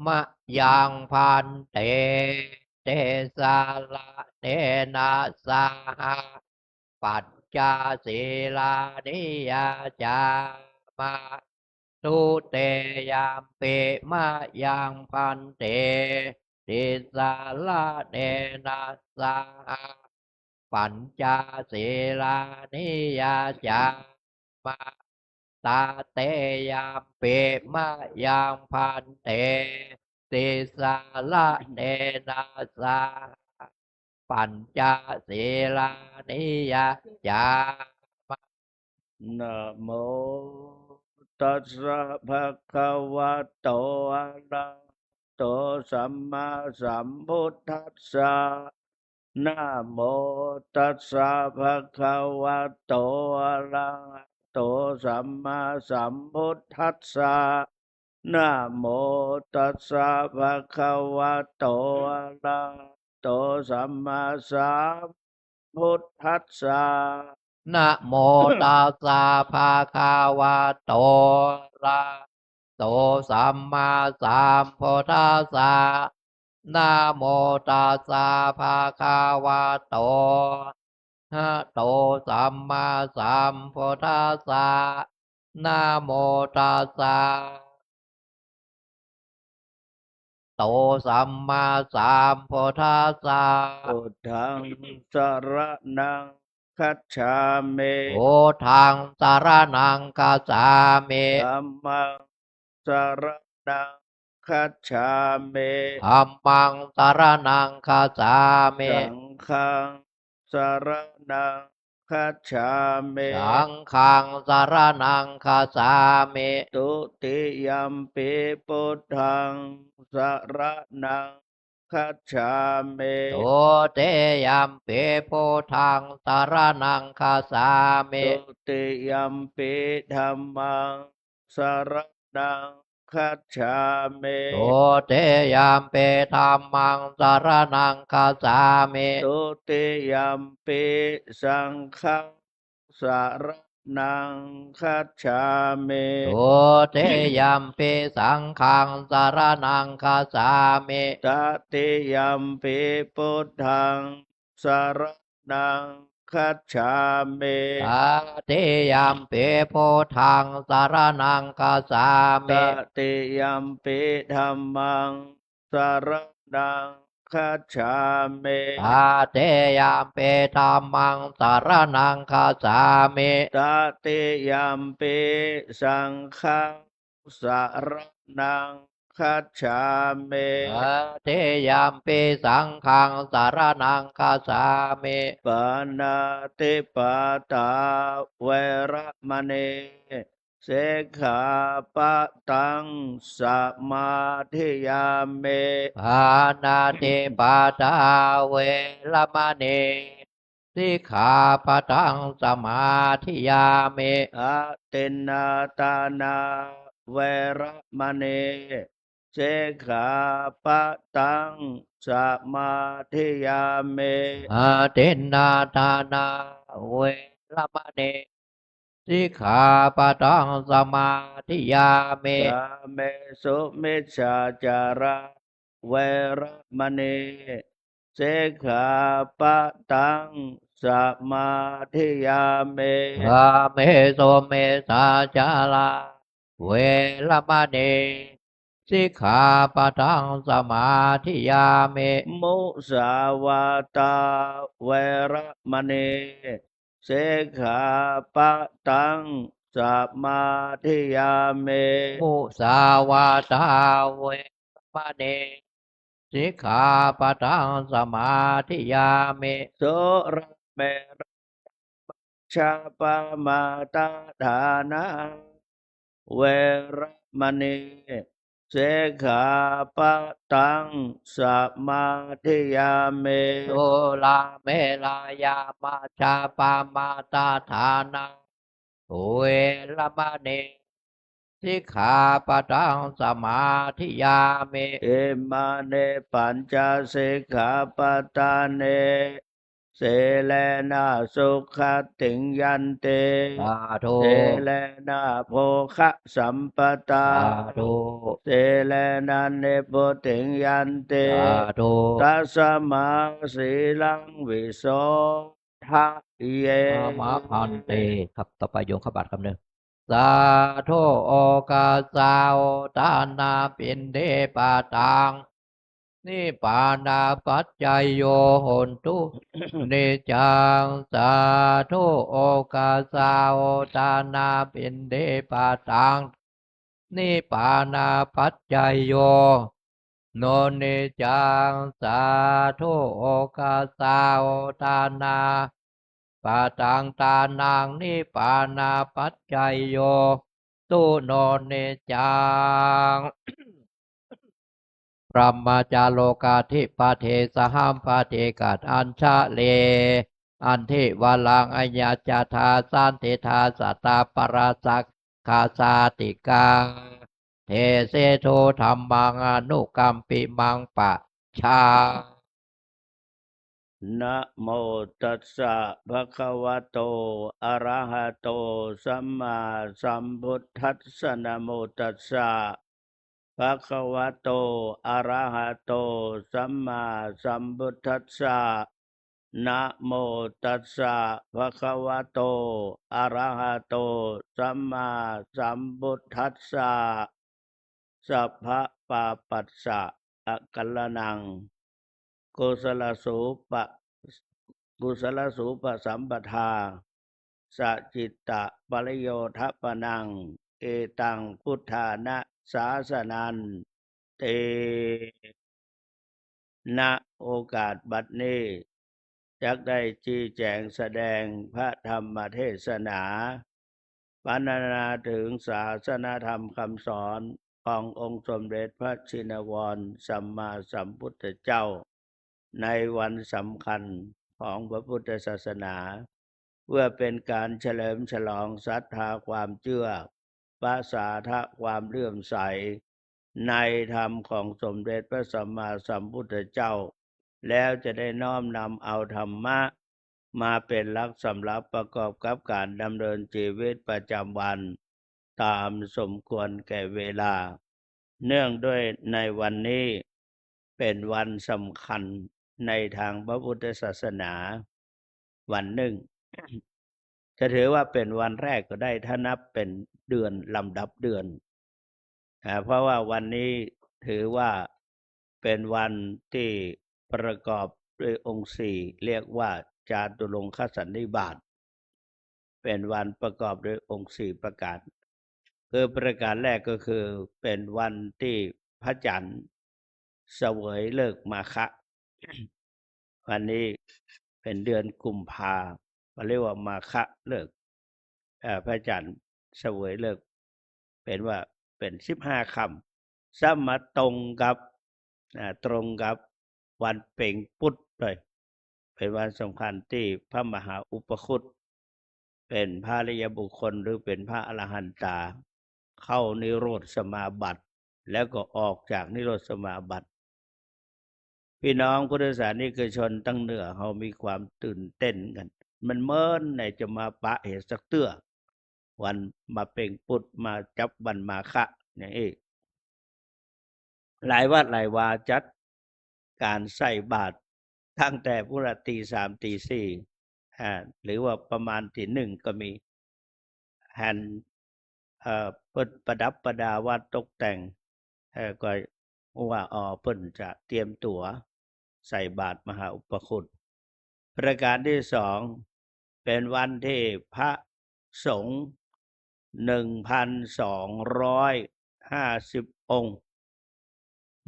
มะยังพันเตเตสาละเตนะสาหะปัจจาศีลานิยาจามาตุเตยามเปมะยังพันเตติสาละเตนะสาหะปัญจศีลานิยาจามาตาเตยามเปมะยังพันเตติสาละเนนะสาปัญจศีลานิยาจานะโมตัสสะภะคะวะโตอะระหะโตสัมมาสัมพุทธัสสะนะโมตัสสะภะคะวะโตอะระหะโตสัมมาสัมพุทธัสสะนะโมตัสสะภะคะวะโตอะระหะโตสัมมาสัมพุทธัสสะนะโมตัสสะภะคะวะโตอะระหะโตสัมมาสัมพุทธัสสะนะโมตัสสะภะคะวะโตอะระหะโตสัมมาสัมพุทธัสสะนะโมตัสสะโตสัมมาสัมพุทธัสสะพุทธังสรณังคัจฉามิ โอทังสารนังคัจฉามิ ธัมมังสรณังคัจฉามิ ธัมมังสารนังคัจฉามิ สังฆังสรณังคัจฉามิ สังฆังสารนังคัจฉามิ ตุติยัมปิพุทธังสรณังคัจฉามิ โตเตยัมปิพุทธังสารนังคัจฉามิ ตุติยัมปิธัมมังสรณังคัจฉามิ โตเตยัมปิธัมมังสารนังคัจฉามิ ตุติยัมปิสังฆังสารนังคัจฉามิ โตเตยัมปิสังฆังสารนังคัจฉามิ ตติยัมปิพุทธังสารนังคัจฉามิ ตติยัมปิพุทธังสารนังคัจฉา ต มิ ติยัมปิธัมมังสารนังคัจฉามิ ตเตยัมปิธัมมังสารนังคัจฉามิ ตติยัมปิสังฆังสารนังคัจฉามิ ตเตยัมปิสังฆังสารนังคัจฉามิ ปานาติปาตาเวระมณีเสขาปะตังสมาธิยามิ ปานาติปาตาเวรมณีสิกขาปะทังสมาธิยามิ อะตินนาตานาเวระมณีเสขาปะตังสมาธิยามิ อาทินนาทานาเวรมณีสิกขาปะทังสมาธิยามิ กาเมสุมิจฉาจาระเวระมณีเสขาปะตัง สมาธิยามิ กาเมโสเมสาจาลาเวรมณีสิกขาปะทังสมาธิยามิ มุสาวาตาเวระมณีสิกขาปะทังสมาธิยามิ มุสาวาทาเวรมณีสิกขาปะทังสมาธิยามิ โสระเมรชาปามาตาฐานะเวระมณีสิกขาปะทังสมาธิยามิ สุลาเมลายามาชาปามาตาฐานังเวรมณีสิกขาปะทังสมาธิยามิ เอมาเนปัญจสิกขาปตาเนเสเลนะสุขติงยันเต สาธุ เสเลนะโภคะสัมปตา สาธุ เสเลนะเนโปติงยันเต สาธุ ตัสมาสีลังวิโสทะเย อามาพันเตครับต่อไปโยมขบัดคำหนึ่งสาธุโอกาสาวตานาปินเดปาตังนิปานาปัจจยโยโหนตุนิจังสาธุโอกาสาวตานาปินเดปาตังนิปานาปัจจยโยโนนิจังสาธุโอกาสาวตานาปาตังตานังนิปานาปัจจยโยตุโนนิจัง พระมจาโลกาธิปเทสหัมปเทกัดอัญชะเลอันทิวลังอัญญาจาธาสันติธาสัตตาปราสักคาสาติกาเทเสโทธรรมังอนุกัมปิมังปะชา นะโมตัสสะภะคะวะโตอะระหะโตสัมมาสัมพุทธัสสะนะโมตัสสะภะคะวะโตอะระหะโตสัมมาสัมพุทธัสสะนะโมตัสสะภะคะวะโตอะระหะโตสัมมาสัมพุทธัสสะสัพพะปาปัสสะอะกัลลนัง กุศลสูปะสัมปทาสัจจิตตะปริโยทปนังเอตังพุทธานะสาสนันเตณโอกาสบัดนี้จักได้ชี้แจงแสดงพระธรรมเทศนาปรรณนาถึงศาสนธรรมคำสอนขององค์สมเด็จพระชินวรสัมมาสัมพุทธเจ้าในวันสำคัญของพระพุทธศาสนาเพื่อเป็นการเฉลิมฉลองศรัทธาความเชื่อภาษาทะความเลื่อมใสในธรรมของสมเด็จพระสัมมาสัมพุทธเจ้าแล้วจะได้น้อมนำเอาธรรมะมาเป็นหลักสำหรับประกอบกับการดำเนินชีวิตประจำวันตามสมควรแก่เวลาเนื่องด้วยในวันนี้เป็นวันสำคัญในทางพระพุทธศาสนาวันหนึ่ง จะถือว่าเป็นวันแรกก็ได้ถ้านับเป็นเดือนลำดับเดือนเพราะว่าวันนี้ถือว่าเป็นวันที่ประกอบด้วยองค์สี่เรียกว่าจาตุรงคสันนิบาตเป็นวันประกอบด้วยองค์สี่ประการคือประการแรกก็คือเป็นวันที่พระจันทร์เสวยเลิกมาฆะ วันนี้เป็นเดือนกุมภาเรียกว่ามาฆะเลิกพระจันทร์เสวยเลิกเป็นว่าเป็น15 ค่ำสมาตรงกับวันเพ็ญปุตเลยเป็นวันสำคัญที่พระมหาอุปคุตเป็นพระอริยบุคคลหรือเป็นพระอรหันตาเข้านิโรธสมาบัติแล้วก็ออกจากนิโรธสมาบัติพี่น้องพุทธศาสนิกชนตั้งเหนือเขามีความตื่นเต้นกันมันเมินไหนจะมาปะเหตุสักเตื้อวันมาเป่งปุดมาจับวันมาฆะอย่างนี้หลายวัดหลายวาจัดการใส่บาตรตั้งแต่พุทธตี 3 ตี 4 หรือว่าประมาณที่หนึ่งก็มีแห่นเพิ่นประดับประดาว่าตกแต่งก็ว่าเพิ่นจะเตรียมตั๋วใส่บาตรมหาอุปคุตประการที่สองเป็นวันที่พระสงฆ์1,250 องค์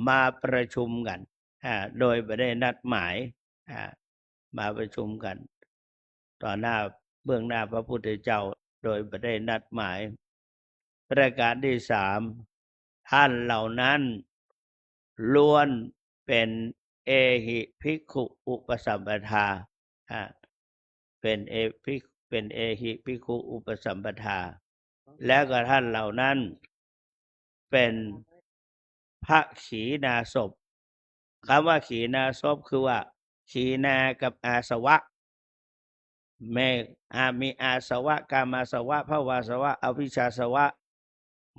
มาประชุมกันโดยไม่ได้นัดหมายมาประชุมกันต่อหน้าเบื้องหน้าพระพุทธเจ้าโดยไม่ได้นัดหมายประการที่สามท่านเหล่านั้นล้วนเป็นเอหิภิกขุอุปสัมปทาเป็นเอหิภิกขุอุปสัมปทาแล้วก็ท่านเหล่านั้นเป็นพระขีณาสพคำว่าขีณาสพคือว่าขีณากับอาสวะมีอาสวะกามาสวะภวาสวะอวิชชาสวะ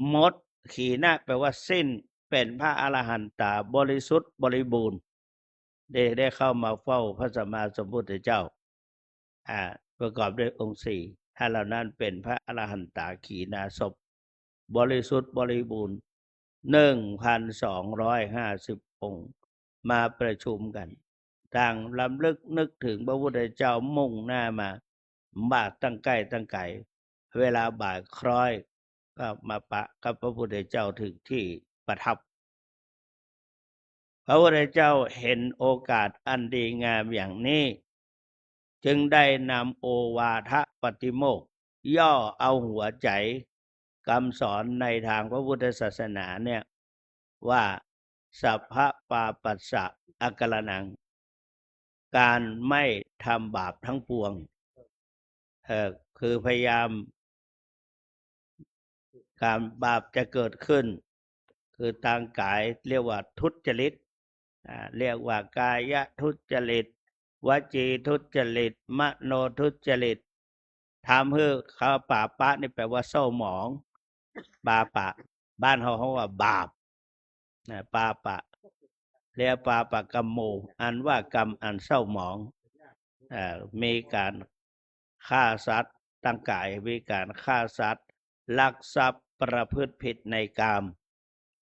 หมดขีณะแปลว่าสิ้นเป็นพระอรหันตบริสุทธิ์บริบูรณ์ได้เข้ามาเฝ้าพระสัมมาสัมพุทธเจ้าประกอบด้วยองค์สี่ท่านเหล่านั้นเป็นพระอรหันตขีณาสพบริสุทธิ์บริบูรณ์ 1,250 องค์มาประชุมกันต่างลำลึกนึกถึงพระพุทธเจ้ามุ่งหน้ามาบ่าตั้งใกล้ตั้งไกลเวลาบ่ายคล้อยก็มาปะกับพระพุทธเจ้าถึงที่ประทับพระพุทธเจ้าเห็นโอกาสอันดีงามอย่างนี้จึงได้นำโอวาทปฏิโมกข์ย่อเอาหัวใจคำสอนในทางพระพุทธศาสนาเนี่ยว่าสัพพะปาปัสสะอากัลนังการไม่ทำบาปทั้งปวงคือพยายามการบาปจะเกิดขึ้นคือทางกายเรียกว่าทุจริตเรียกว่ากายทุจริตวจีทุจริตมโนทุจริตทำให้เขาป่าปะนี่แปลว่าเศร้าหมองปาปะบ้านเขาว่าบาปปาปะเรียกปาปะกรรมโมอันว่ากรรมอันเศร้าหมองมีการฆ่าสัตว์ตั้งกายมีการฆ่าสัตว์ลักทรัพย์ประพฤติผิดในกาม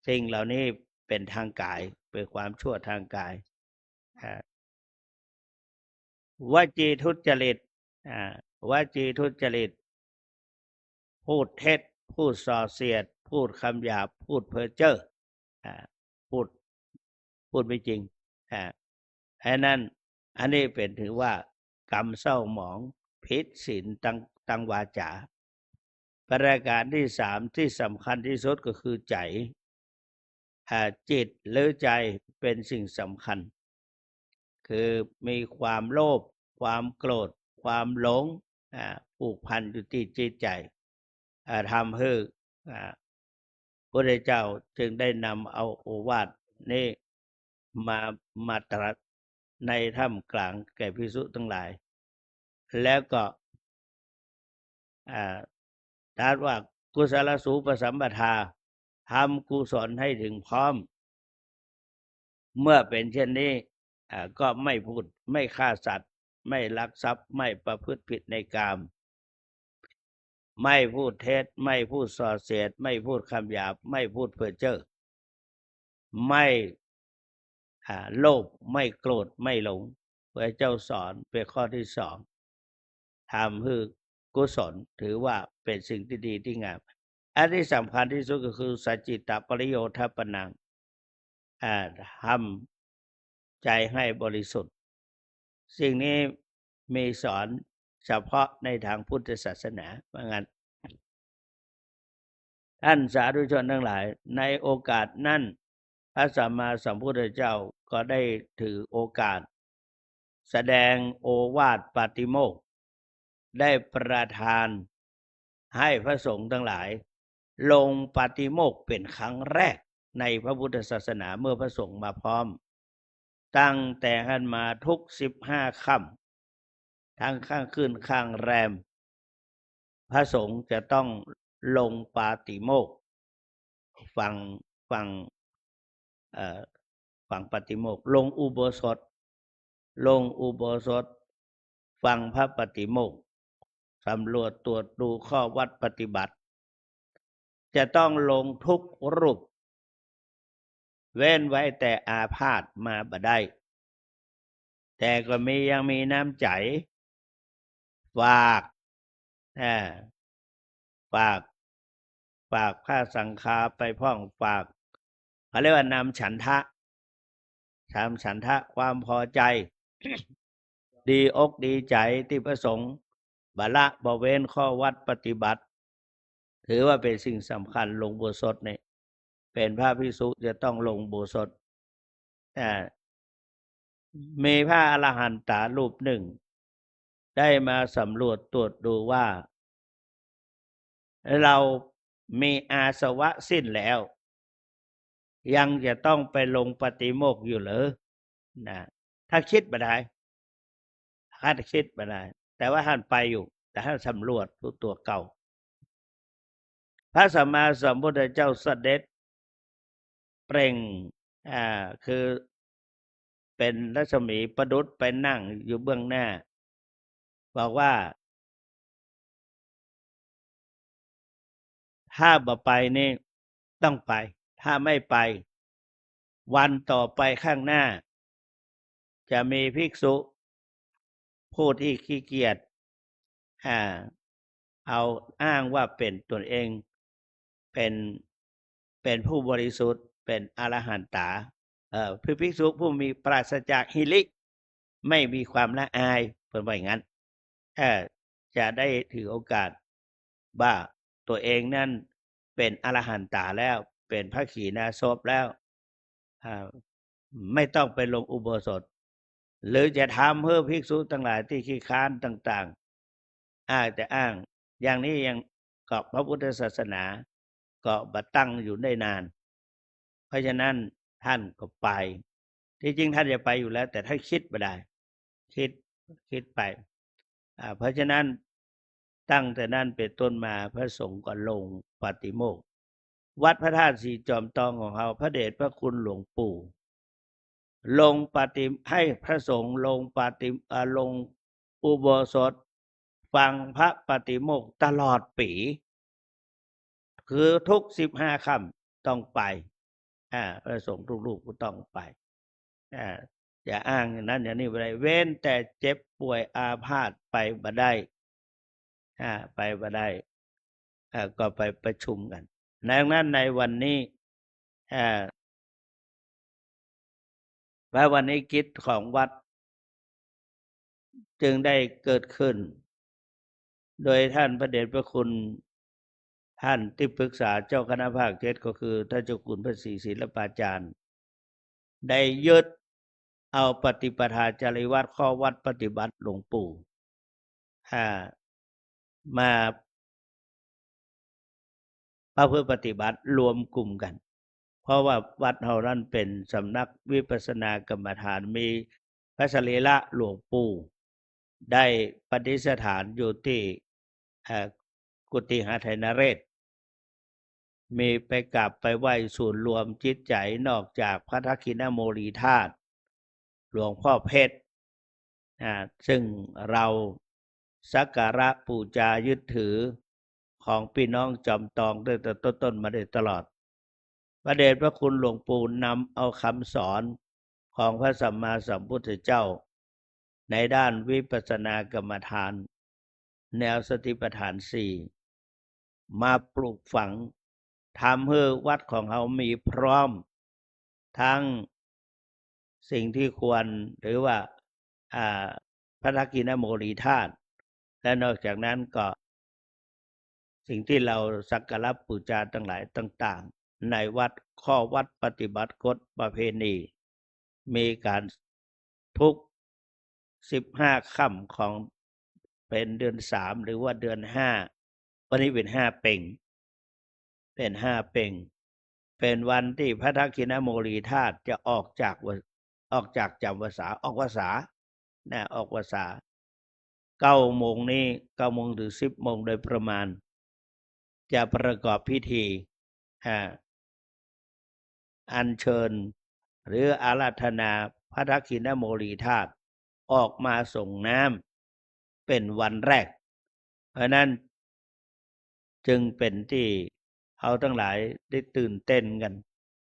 สิ่งเหล่านี้เป็นทางกายเป็นความชั่วทางกายวจีทุจริตวจีทุจริตพูดเท็จพูดส่อเสียดพูดคำหยาบพูดเพ้อเจ้อพูดไม่จริงนั้นอันนี้เป็นถือว่ากรรมเศร้าหมองผิดศีลตั้งวาจาประการที่สามที่สำคัญที่สุดก็คือใจจิตหรือใจเป็นสิ่งสำคัญคือมีความโลภความโกรธความหลงผูกพันอยู่ที่จิตใจทำให้พระพุทธเจ้าจึงได้นำเอาโอวาทนี้มาตรัสในท่ามกลางแก่ภิกษุทั้งหลายแล้วก็ตรัสว่ากุศลสูปสัมปทาทำกุศลให้ถึงพร้อมเมื่อเป็นเช่นนี้ก็ไม่พูดไม่ฆ่าสัตว์ไม่ลักทรัพย์ไม่ประพฤติผิดในกามไม่พูดเท็จไม่พูดส่อเสียดไม่พูดคำหยาบไม่พูดเพ้อเจ้อไม่โลภไม่โกรธไม่หลงพระเจ้าสอนเป็นข้อที่สองทำให้กุศลถือว่าเป็นสิ่งที่ดีที่งามอันที่สำคัญที่สุดก็คือสัจจิตปริโยทัปปนังทำใจให้บริสุทธิ์สิ่งนี้มีสอนเฉพาะในทางพุทธศาสนาว่างั้นท่านสาธุชนทั้งหลายในโอกาสนั้นพระสัมมาสัมพุทธเจ้าก็ได้ถือโอกาสแสดงโอวาทปาติโมกข์ได้ประทานให้พระสงฆ์ทั้งหลายลงปาติโมกข์เป็นครั้งแรกในพระพุทธศาสนาเมื่อพระสงฆ์มาพร้อมตั้งแต่หันมาทุก15 ค่ำทั้งข้างขึ้นข้างแรมพระสงฆ์จะต้องลงปาติโมกข์ฟังปาติโมกข์ลงอุโบสถ ฟังพระปฏิโมกข์สำรวจตรวจดูข้อวัดปฏิบัติ จะต้องลงทุกรูป เว้นไว้แต่อาพาธมาบ่ได้แต่ก็ยังมีน้ำใจฝากฝากผ้าสังฆาไปพ่องฝากเขาเรียกว่านำฉันทะความพอใจ ดีอกดีใจที่พระสงฆ์บ่ละบ่เว้นข้อวัดปฏิบัติ ถือว่าเป็นสิ่งสำคัญลงอุโบสถเนี่ยเป็นพระภิกษุจะต้องลงอุโบสถมีพระอรหันตารูปหนึ่ง ได้มาสำรวจตรวจดูว่าเรามีอาสวะสิ้นแล้ว ยังจะต้องไปลงปฏิโมกข์อยู่หรือนะถ้าคิดบ่ได้แต่ว่าท่านไปอยู่แต่ท่านสำรวจตัวเก่าพระสัมมาสัมพุทธเจ้าเสด็จเปล่งคือเป็นรัศมีประดุจไปนั่งอยู่เบื้องหน้าบอกว่าถ้าบ่ไปนี่ต้องไปถ้าไม่ไปวันต่อไปข้างหน้าจะมีภิกษุผู้ที่ขี้เกียจเอาอ้างว่าเป็นตนเองเป็นผู้บริสุทธิ์เป็นอรหันตาภิกษุผู้มีปราศจากหิริไม่มีความละอายเพิ่นว่าอย่างนั้นจะได้ถือโอกาสว่าตัวเองนั้นเป็นอรหันตาแล้วเป็นพระขีณาสพแล้วไม่ต้องไปลงอุโบสถหรือจะทำเพื่อภิกษุทั้งหลายที่ขี้ค้านต่างๆแต่อ้างอย่างนี้ยังเกาะพระพุทธศาสนาเกาะบัตั้งอยู่ได้นานเพราะฉะนั้นท่านก็ไปที่จริงท่านจะไปอยู่แล้วแต่ท่านคิดไม่ได้คิดไปเพราะฉะนั้นตั้งแต่นั้นเป็นต้นมาพระสงฆ์ก็ลงปฏิโมกข์วัดพระธาตุสีจอมทองของเราพระเดชพระคุณหลวงปู่ลงให้พระสงฆ์ลงอุโบสถฟังพระปฏิโมกข์ตลอดปีคือทุก15 ค่ำต้องไปพระสงฆ์ทุกรูปก็ต้องไปอย่าอ้างอย่างนั้นอย่างนี้บ่ได้เว้นแต่เจ็บป่วยอาพาธไปบ่ได้ไปบ่ได้ก็ไปประชุมกันดังนั้นในวันนี้วันนี้กิจของวัดจึงได้เกิดขึ้นโดยท่านพระเดชพระคุณท่านที่ปรึกษาเจ้าคณะภาค7ก็คือท่านเจ้าคุณพระศรีศิลปาจารย์ได้ยึดเอาปฏิปทาจริยวัตรข้อวัดปฏิบัติหลวงปู่มาประพฤติปฏิบัติรวมกลุ่มกันเพราะว่าวัดเฮานั้นเป็นสำนักวิปัสสนากรรมฐานมีพระสรีระหลวงปู่ได้ประดิษฐานอยู่ที่กุฏิหาไทยนเรศมีไปกราบไปไหว้ศูนย์รวมจิตใจนอกจากพระทักขิณโมลีธาตุหลวงพ่อเพชรซึ่งเราสักการะบูชายึดถือของพี่น้องจอมทองตั้งแต่ต้นมาโดยตลอดพระเดชพระคุณหลวงปู่นำเอาคำสอนของพระสัมมาสัมพุทธเจ้าในด้านวิปัสสนากรรมฐานแนวสติปัฏฐาน4มาปลูกฝังทำให้วัดของเรามีพร้อมทั้งสิ่งที่ควรหรือว่าพระทักขิณโมลีธาตุและนอกจากนั้นก็สิ่งที่เราสักการะบูชาทั้งหลายต่างๆในวัดข้อวัดปฏิบัติกฎประเพณีมีการทุก15 ค่ำของเป็นเดือน3หรือว่าเดือน5วันนี้เป็น5 เพ็ญเป็นวันที่พระทักขิณโมลีธาตุจะออกจากจำพรรษาออกพรรษาออกพรรษา9 โมงนี้9 โมงถึง10 โมงโดยประมาณจะประกอบพิธีอัญเชิญหรืออาราธนาพระทักขิณโมลีธาตุออกมาส่งน้ เป็นวันแรก เพราะนั้นจึงเป็นที่เราทั้งหลายได้ตื่นเต้นกัน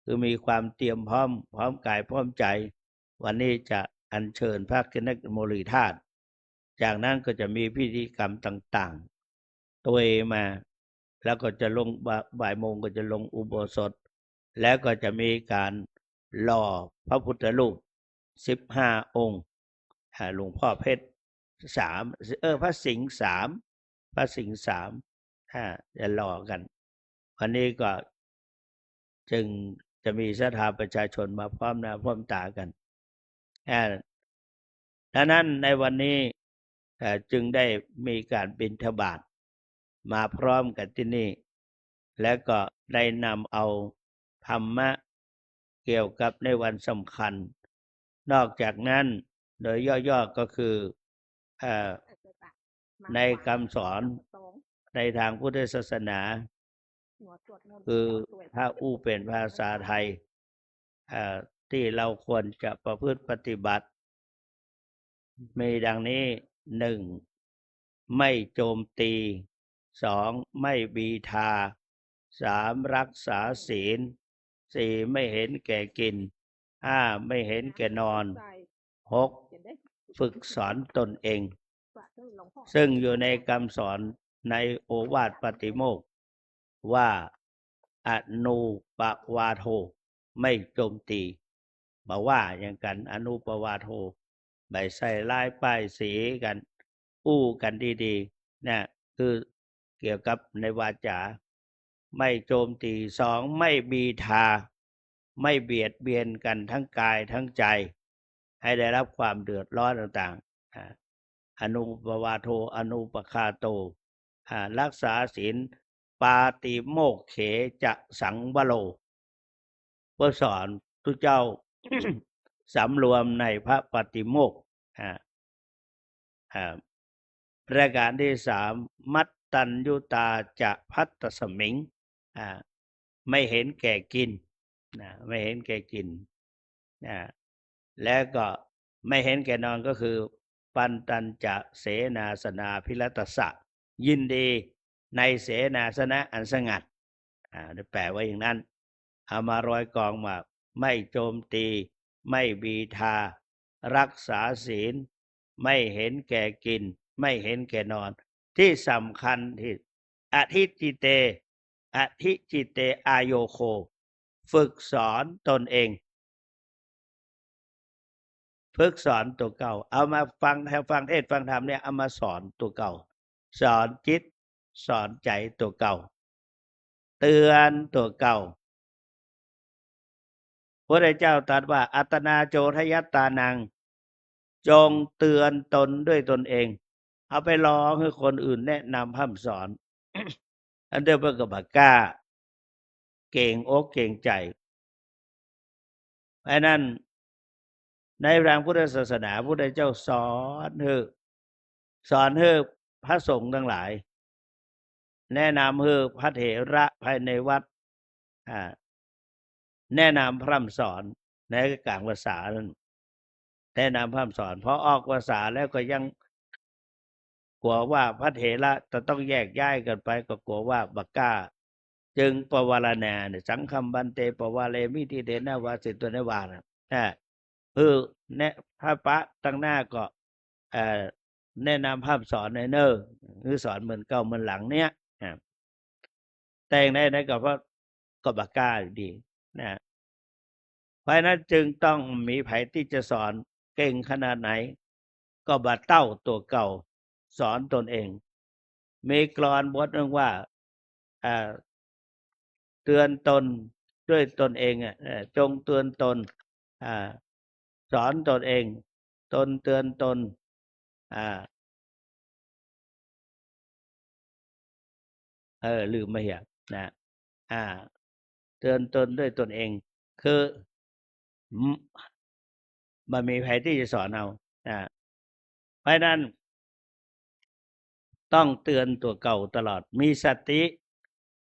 คือมีความเตรียมพร้อมกายพร้อมใจ วันนี้จะอัญเชิญพระคณะโมลีธาตุจากนั้นก็จะมีพิธีกรรมต่างๆตัวมา แล้วก็จะลงบ่ายโมงก็จะลงอุโบสถ แล้วก็จะมีการหล่อพระพุทธรูป15 องค์หลวงพ่อเพชร3พระสิงห์3พระสิงห์3จะหล่อกัน วันนี้ก็จึงจะมีศรัทธาประชาชนมาพร้อมหน้าพร้อมตากันดังนั้นในวันนี้จึงได้มีการบิณฑบาตมาพร้อมกันที่นี่ แล้วก็ได้นำเอาธรรมะเกี่ยวกับในวันสำคัญ นอกจากนั้นโดยย่อๆก็คือในคำสอนในทางพุทธศาสนาคือถ้าอู้เป็นภาษาไทยที่เราควรจะประพฤติปฏิบัติมีดังนี้ 1. ไม่โจมตี 2. ไม่บีทา 3. รักษาศีล 4. ไม่เห็นแก่กิน 5. ไม่เห็นแก่นอน 6. ฝึกสอนตนเองซึ่งอยู่ในคำสอนในโอวาทปาติโมกข์ว่าอนุปวาโทไม่โจมตีบอกว่าอย่างกันอนุปวาโทไม่ใส่ลายป้ายสีกันอู้กันดีๆนะคือเกี่ยวกับในวาจาไม่โจมตี 2. ไม่บีทาไม่เบียดเบียนกันทั้งกายทั้งใจให้ได้รับความเดือดร้อนต่างๆอนุปวาโทอนุปคาโตรักษาศีลปาติโมกเขจะสังวโรเพื่อสอนทุกเจ้า สำรวมในพระปาติโมกข์ประการที่ 3มัตตัญญุตาจะพัตตสมิงไม่เห็นแก่กินไม่เห็นแก่กินแล้วก็ไม่เห็นแก่นอนก็คือปันตัญจะเสนาสนาภิรัตสะยินดีในเสนาสนะอันสงัดได้แปลว่าอย่างนั้นเอามาร้อยกองมาไม่โจมตีไม่บีทารักษาศีลไม่เห็นแก่กินไม่เห็นแก่นอนที่สำคัญที่อธิจิเตอายโยโคฝึกสอนตนเองฝึกสอนตัวเก่าเอามาฟังเทศน์ฟังธรรมเนี่ยเอามาสอนตัวเก่าสอนจิตสอนใจตัวเก่าเตือนตัวเก่าพระเจ้าตรัสว่าอัตนาโจทยัตตานังจงเตือนตนด้วยตนเองเอาไปลองให้คนอื่นแนะนำพร่ำสอน อันเดียวกับบักกล้าเก่งอกเก่งใจเพราะนั้นในทางพุทธศาสนาพระพุทธเจ้าสอนให้พระสงฆ์ทั้งหลายแนะนำให้พระเถระภายในวัดแนะนำพร่ำสอนในกลางภาษานั้นแนะนำพร่ำสอนพอออกภาษาแล้วก็ยังกลัวว่าพระเถระจะต้องแยกย้ายกันไปก็กลัวว่าบักกล้าจึงปวารณาเนี่ยสังฆัมบันเตปวาเลมิทิเดนะวาสิตุเนวานะเนี่ยพระปะตั้งหน้าก็แนะนำพร่ำสอนในคือสอนเหมือนเก่าเหมือนหลังเนี้ยแต่งได้ก็เพราะก็บักกล้าอยู่ดีนะเพราะนั้นจึงต้องมีไผที่จะสอนเก่งขนาดไหนก็บาเต้าตัวเก่าสอนตนเองมีกลอนบทนึงว่าเตือนตนด้วยตนเองจงเตือนตนสอนตนเองตนเตือนตนลืมไม่เหี้ยนะเตือนตนด้วยตนเองคือมันมีใครที่จะสอนเอาเพราะนั้นต้องเตือนตัวเก่าตลอดมีสติ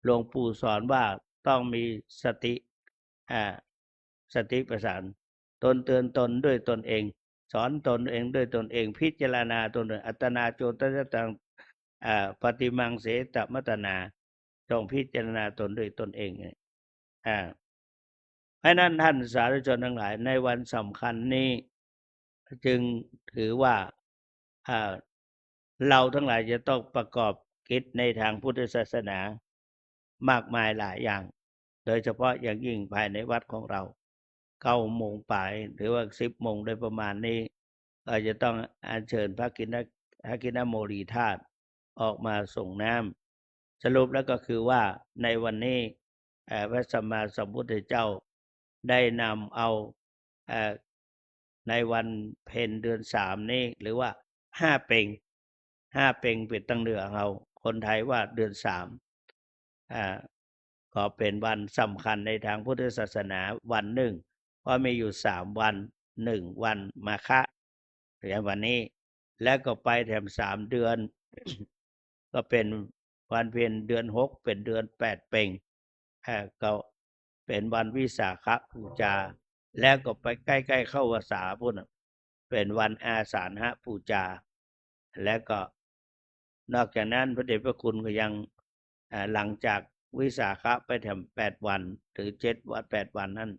หลวงปู่สอนว่าต้องมีสติสติประสานตนเตือนตนด้วยตนเอง สอนตนเองด้วยตนเองพิจารณาตนเองอัตนาโจตยตังปฏิมังเสตมัตนาจงพิจารณาตนด้วยตนเองเพราะนั้นท่านสาธุชนทั้งหลายในวันสำคัญนี้จึงถือว่าเราทั้งหลายจะต้องประกอบกิจในทางพุทธศาสนามากมายหลายอย่างโดยเฉพาะอย่างยิ่งภายในวัดของเรา9 โมงปลายหรือว่า10 โมงโดยประมาณนี้เราจะต้องอัญเชิญพระกินโมลีธาตุออกมาส่งน้ำสรุปแล้วก็คือว่าในวันนี้พระสัมมาสัมพุทธเจ้าได้นำเอาในวันเพ็ญเดือน3นี้หรือว่า5 เพ็งเป็นตั้งเดือนเราคนไทยว่าเดือน3ก็เป็นวันสำคัญในทางพุทธศาสนาวันหนึ่งเพราะมีอยู่3 วัน1 วันมาฆะหรือวันนี้แล้วก็ไปแถม3 เดือน ก็เป็นวันเพ็ญเดือน6เป็นเดือน8 เพ็งก็เป็นวันวิสาขบูชาแล้วก็ไปใกล้ๆเข้าพรรษาพุ่นเป็นวันอาสาฬหบูชาแล้วก็นอกจากนั้นพระเดชพระคุณก็ยังหลังจากวิสาขะไปทำ8 วันหรือ7 วัน8 วันนั้น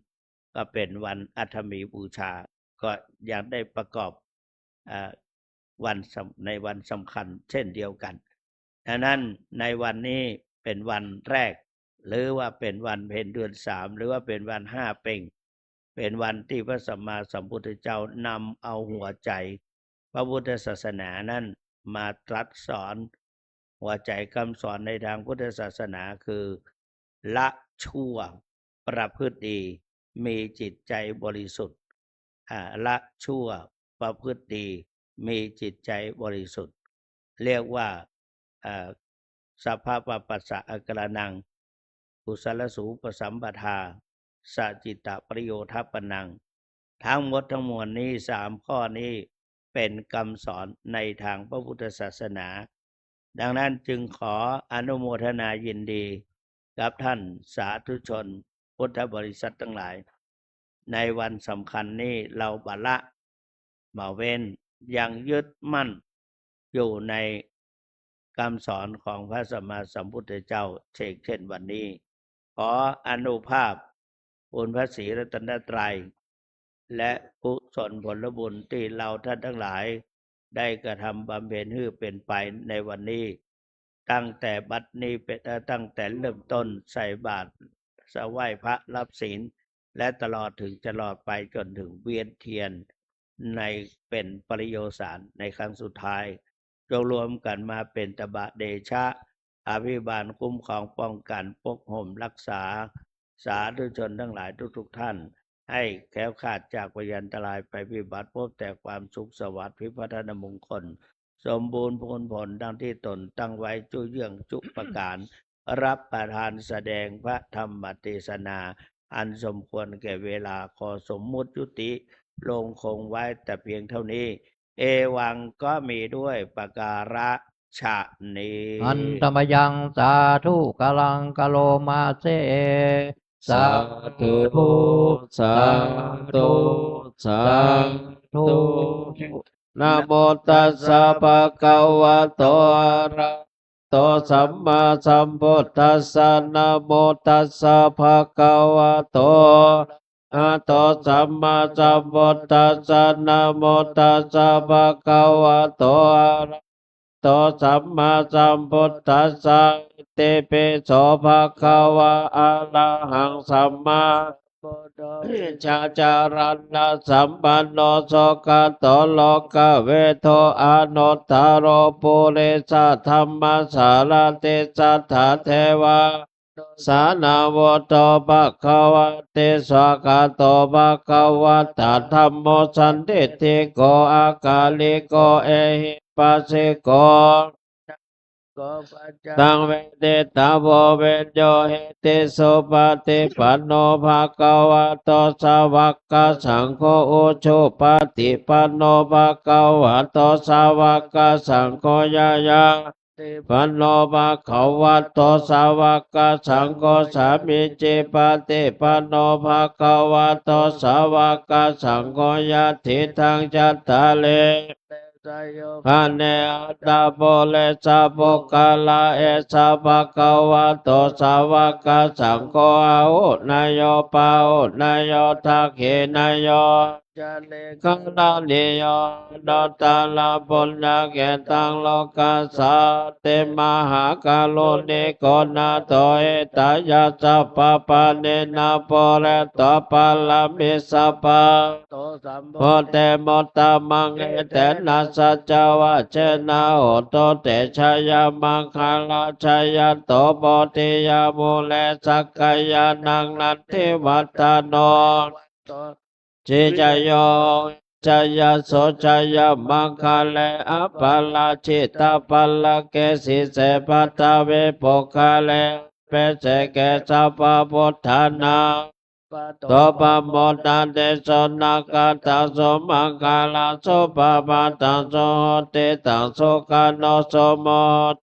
ก็เป็นวันอัฐมีบูชาก็ยังได้ประกอบในวันสำคัญเช่นเดียวกันดังนั้นในวันนี้เป็นวันแรกหรือว่าเป็นวันเพ็ญเดือน3หรือว่าเป็นวัน5 เพ็งเป็นวันที่พระสัมมาสัมพุทธเจ้านำเอาหัวใจพระพุทธศาสนานั้นมาตรัสสอนหัวใจคำสอนในทางพุทธศาสนาคือละชั่วประพฤติดีมีจิตใจบริสุทธิ์ละชั่วประพฤติดีมีจิตใจบริสุทธิ์เรียกว่าสัพพะปัสสะอักรนังกุศลสูปสัมปทาสัจจิตะประโยชน์ปนังทั้งหมดทั้งมวลนี้3 ข้อนี้เป็นคำสอนในทางพระพุทธศาสนาดังนั้นจึงขออนุโมทนายินดีกับท่านสาธุชนพุทธบริษัททั้งหลายในวันสำคัญนี้เราบละมาเว้นยังยึดมั่นอยู่ในคำสอนของพระสัมมาสัมพุทธเจ้าเช่นวันนี้ขออนุภาพคุณพระศรีรัตนตรัยและกุศลผลบุญที่เราท่านทั้งหลายได้กระทำบำเพ็ญให้เป็นไปในวันนี้ตั้งแต่บัดนี้ตั้งแต่เริ่มต้นใส่บาตรไหว้พระรับศีลและตลอดไปจนถึงเวียนเทียนในเป็นปริโยสารในครั้งสุดท้ายจงรวมกันมาเป็นตบะเดชะอภิบาลคุ้มครองป้องกันปกห่มรักษาสาธุชนทั้งหลายทุกท่านให้แคล้วคลาดจากพยันตรายไปพิบัติพบแต่ความสุขสวัสดิ์พิพัฒนมงคลสมบูรณ์ผลดังที่ตนตั้งไว้จุเยื่องจุประการรับประทานแสดงพระธรรมเทศนาอันสมควรแก่เวลาขอสมมุติยุติลงคงไว้แต่เพียงเท่านี้เอวังก็มีด้วยประการฉะนี้อันตมยังสาธุกลังกะโลมาเสสาธุสาธุสาธุนะโมตัสสะภะคะวะโตอะระหะโตสัมมาสัมพุทธัสสะนะโมตัสสะภะคะวะโตอะโตสัมมาสัมพุทธัสสะนะโมตัสสะภะคะวะโตอะระหะโตสัมมาสัมพุทธัสสะเตเปโสภะคะวะอะระหังสัมมาชาจารันนาสัมปันโนโสกะโตโลกะเวโทอะโนตตโรปุเรสะธัมมาสารติสัทธาเทวาสานาวโตภะคะวะเตสวากาโตภะคะวะตาธัมโมสันติติโกอากาลิโกเอหิปัสสิโกตังเวเตตาโวเวโยเหติสุปฏิปันโนภะคะวะโตสาวกสังโฆอุชุปฏิปันโนภะคะวะโตสาวกสังโฆยะยะ ติภ ปันโนภะคะวะโตสาวกสังโฆสามิจิปฏิปันโนภะคะวะโตสาวกสังโฆยะทิทังจัตตาเล เตสยโย ภะเนอัตตาโพเลสะโพกาลาเอสะภะคะวะโตสาวกสังโฆอาหุนายโยปาหุนายโยทักขินายโย จะเล กังนานิโยดตตาลาปุญญาเกตังโลกัสสะเตมหากาโลนิโกนาโตเอตายาสัพพะปะเนนาโปเรโตปะลามิสัพพะ โตสัม โพเตโมตตมังเอเตนะสัจจวะเชนะโหโตเตชะยามังคลาชยโตโพธิยามุเลสักกายานังนันทิวัตตโน โต จิจโยจยโสจยมังคเลอปัลลาจิตาปัลลเกสิเสปัตตาเวปกคาเลเปเสเกสัพพะพุทธานาปะโต โตปะโมตันเตโสนาคาตังโสมังคาลาโสปะปะตังโสโหติตังโสกาโนโสโม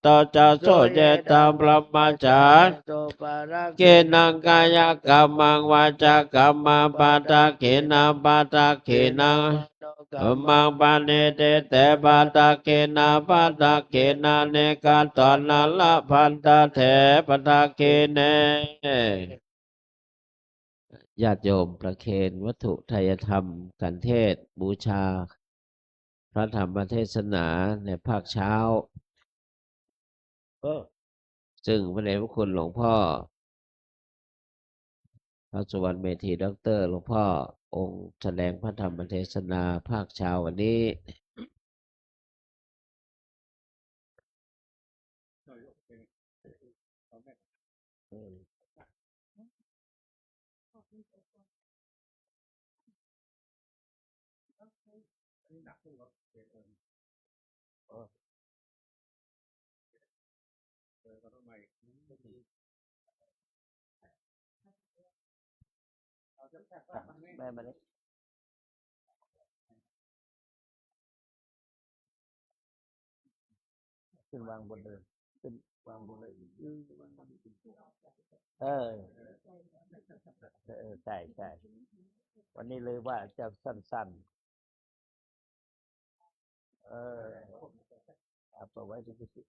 โตจะโสเยตังพระมัจจา โตปาระ เกนังกายกรรมังวาจากรรมังปาตาเขนังปาตาเขนัง โตกั มังปาเนเตเตปาตาเขนาปาตาเขนาเนกาตอนนาละพันตาเถปตาเขเนญาติโยมประเคนวัตถุไทยธรรมกันเทศบูชา พระธรรมเทศนาในภาคเช้า ซึ่งพระเดชพระคุณหลวงพ่อพระสุวรรณเมธีด็อกเตอร์หลวงพ่อองค์แสดงพระธรรมเทศนาภาคเช้าวันนี้แม่มาเลยขึ้นวางบนเดินขึ้นวางบนเลยเออใช่ใช่วันนี้เลยว่าจะสั้นๆเอาไว้ที่สิ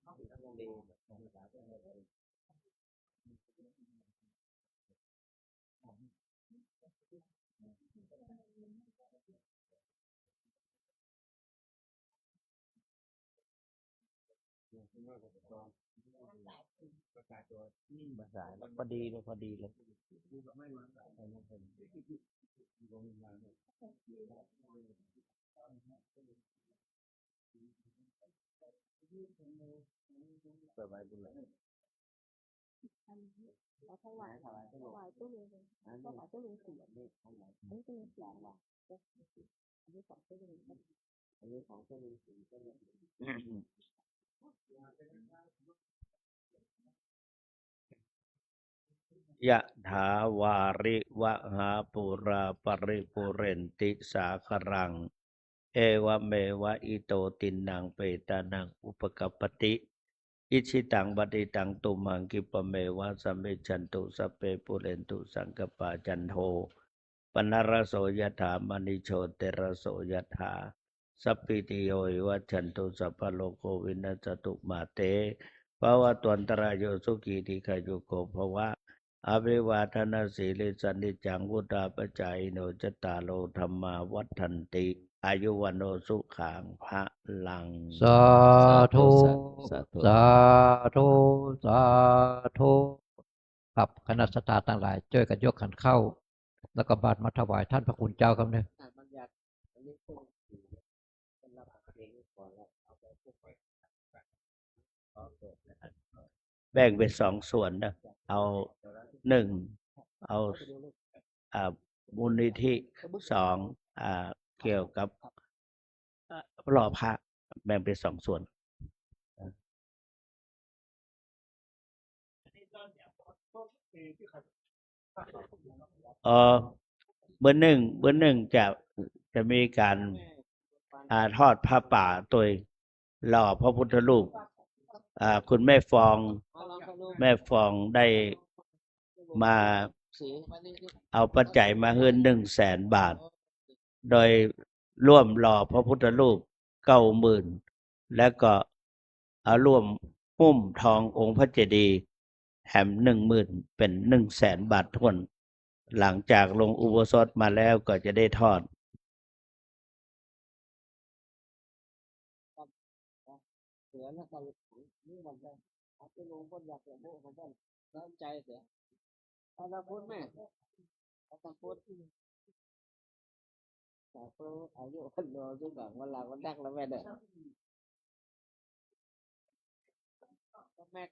ภาษาพอดีเลยพอดีเลยเปิดไว้ดูเลย แล้วถวายตู้เรียนถวายตู้เรียนเสียนี่อันนี้ตู้เรียนเสียว่ะอันนี้สองตู้เรียนอันนี้สองตู้เรียนสีตู้เรียน ยะถาวาริวะหาปุราปริปุเรนติสาครัง เอวเมวะอิโตตินังเปตานังอุปกัปปติ อิชิตังปฏิตังตุมังกิปะเมวะสัมมิจันตุสัพเพปุเรนตุสังกปาจันโทปนรสโสยถามณิโชติรสโสยถาสัพพิติโยวิวัชชันตุสัพพะโลกโควินัสสตุมาเตภวะตวันตรายโยสุขีติขายุโกภวะอภิวาทนาสีลิสันนิจังวุฒาปจายโนจตารโลธรรมาวัฏันติอายุวันโนสุขังพระลัง สาธุ สาธุ สาธุ สาธุครับคณะสัตยาทั้งหลายช่วยกันยกขันเข้า แล้วก็บาตรมาถวายท่านพระคุณเจ้าครับเนี่ย แบ่งเป็นสองส่วนนะเอาหนึ่งเอามูลนิธิสองเกี่ยวกับหล่อพระแบ่งเป็นสองส่วนเบอร์หนึ่งจะมีการทอดผ้าป่าโดยหล่อพระพุทธรูป คุณแม่ฟองได้มาเอาปัจจัยมาให้100,000 บาท โดยร่วมหล่อพระพุทธรูป90,000แล้วก็เอาร่วมหุ้มทององค์พระเจดีย์แถม10,000เป็น100,000 บาททวน หลังจากลงอุโบสถมาแล้วก็จะได้ทอด เสือแล้วก็นี่มันจะเอาไปลงบนอยากจะโบ้ของบ้านน้ำใจเสียเอาตะพุดแม่เอาตะพุดแต่เพิ่งอายุคนเดียวจุดแบบวันหลังวันแรกแล้วแม่เด้อแม็ก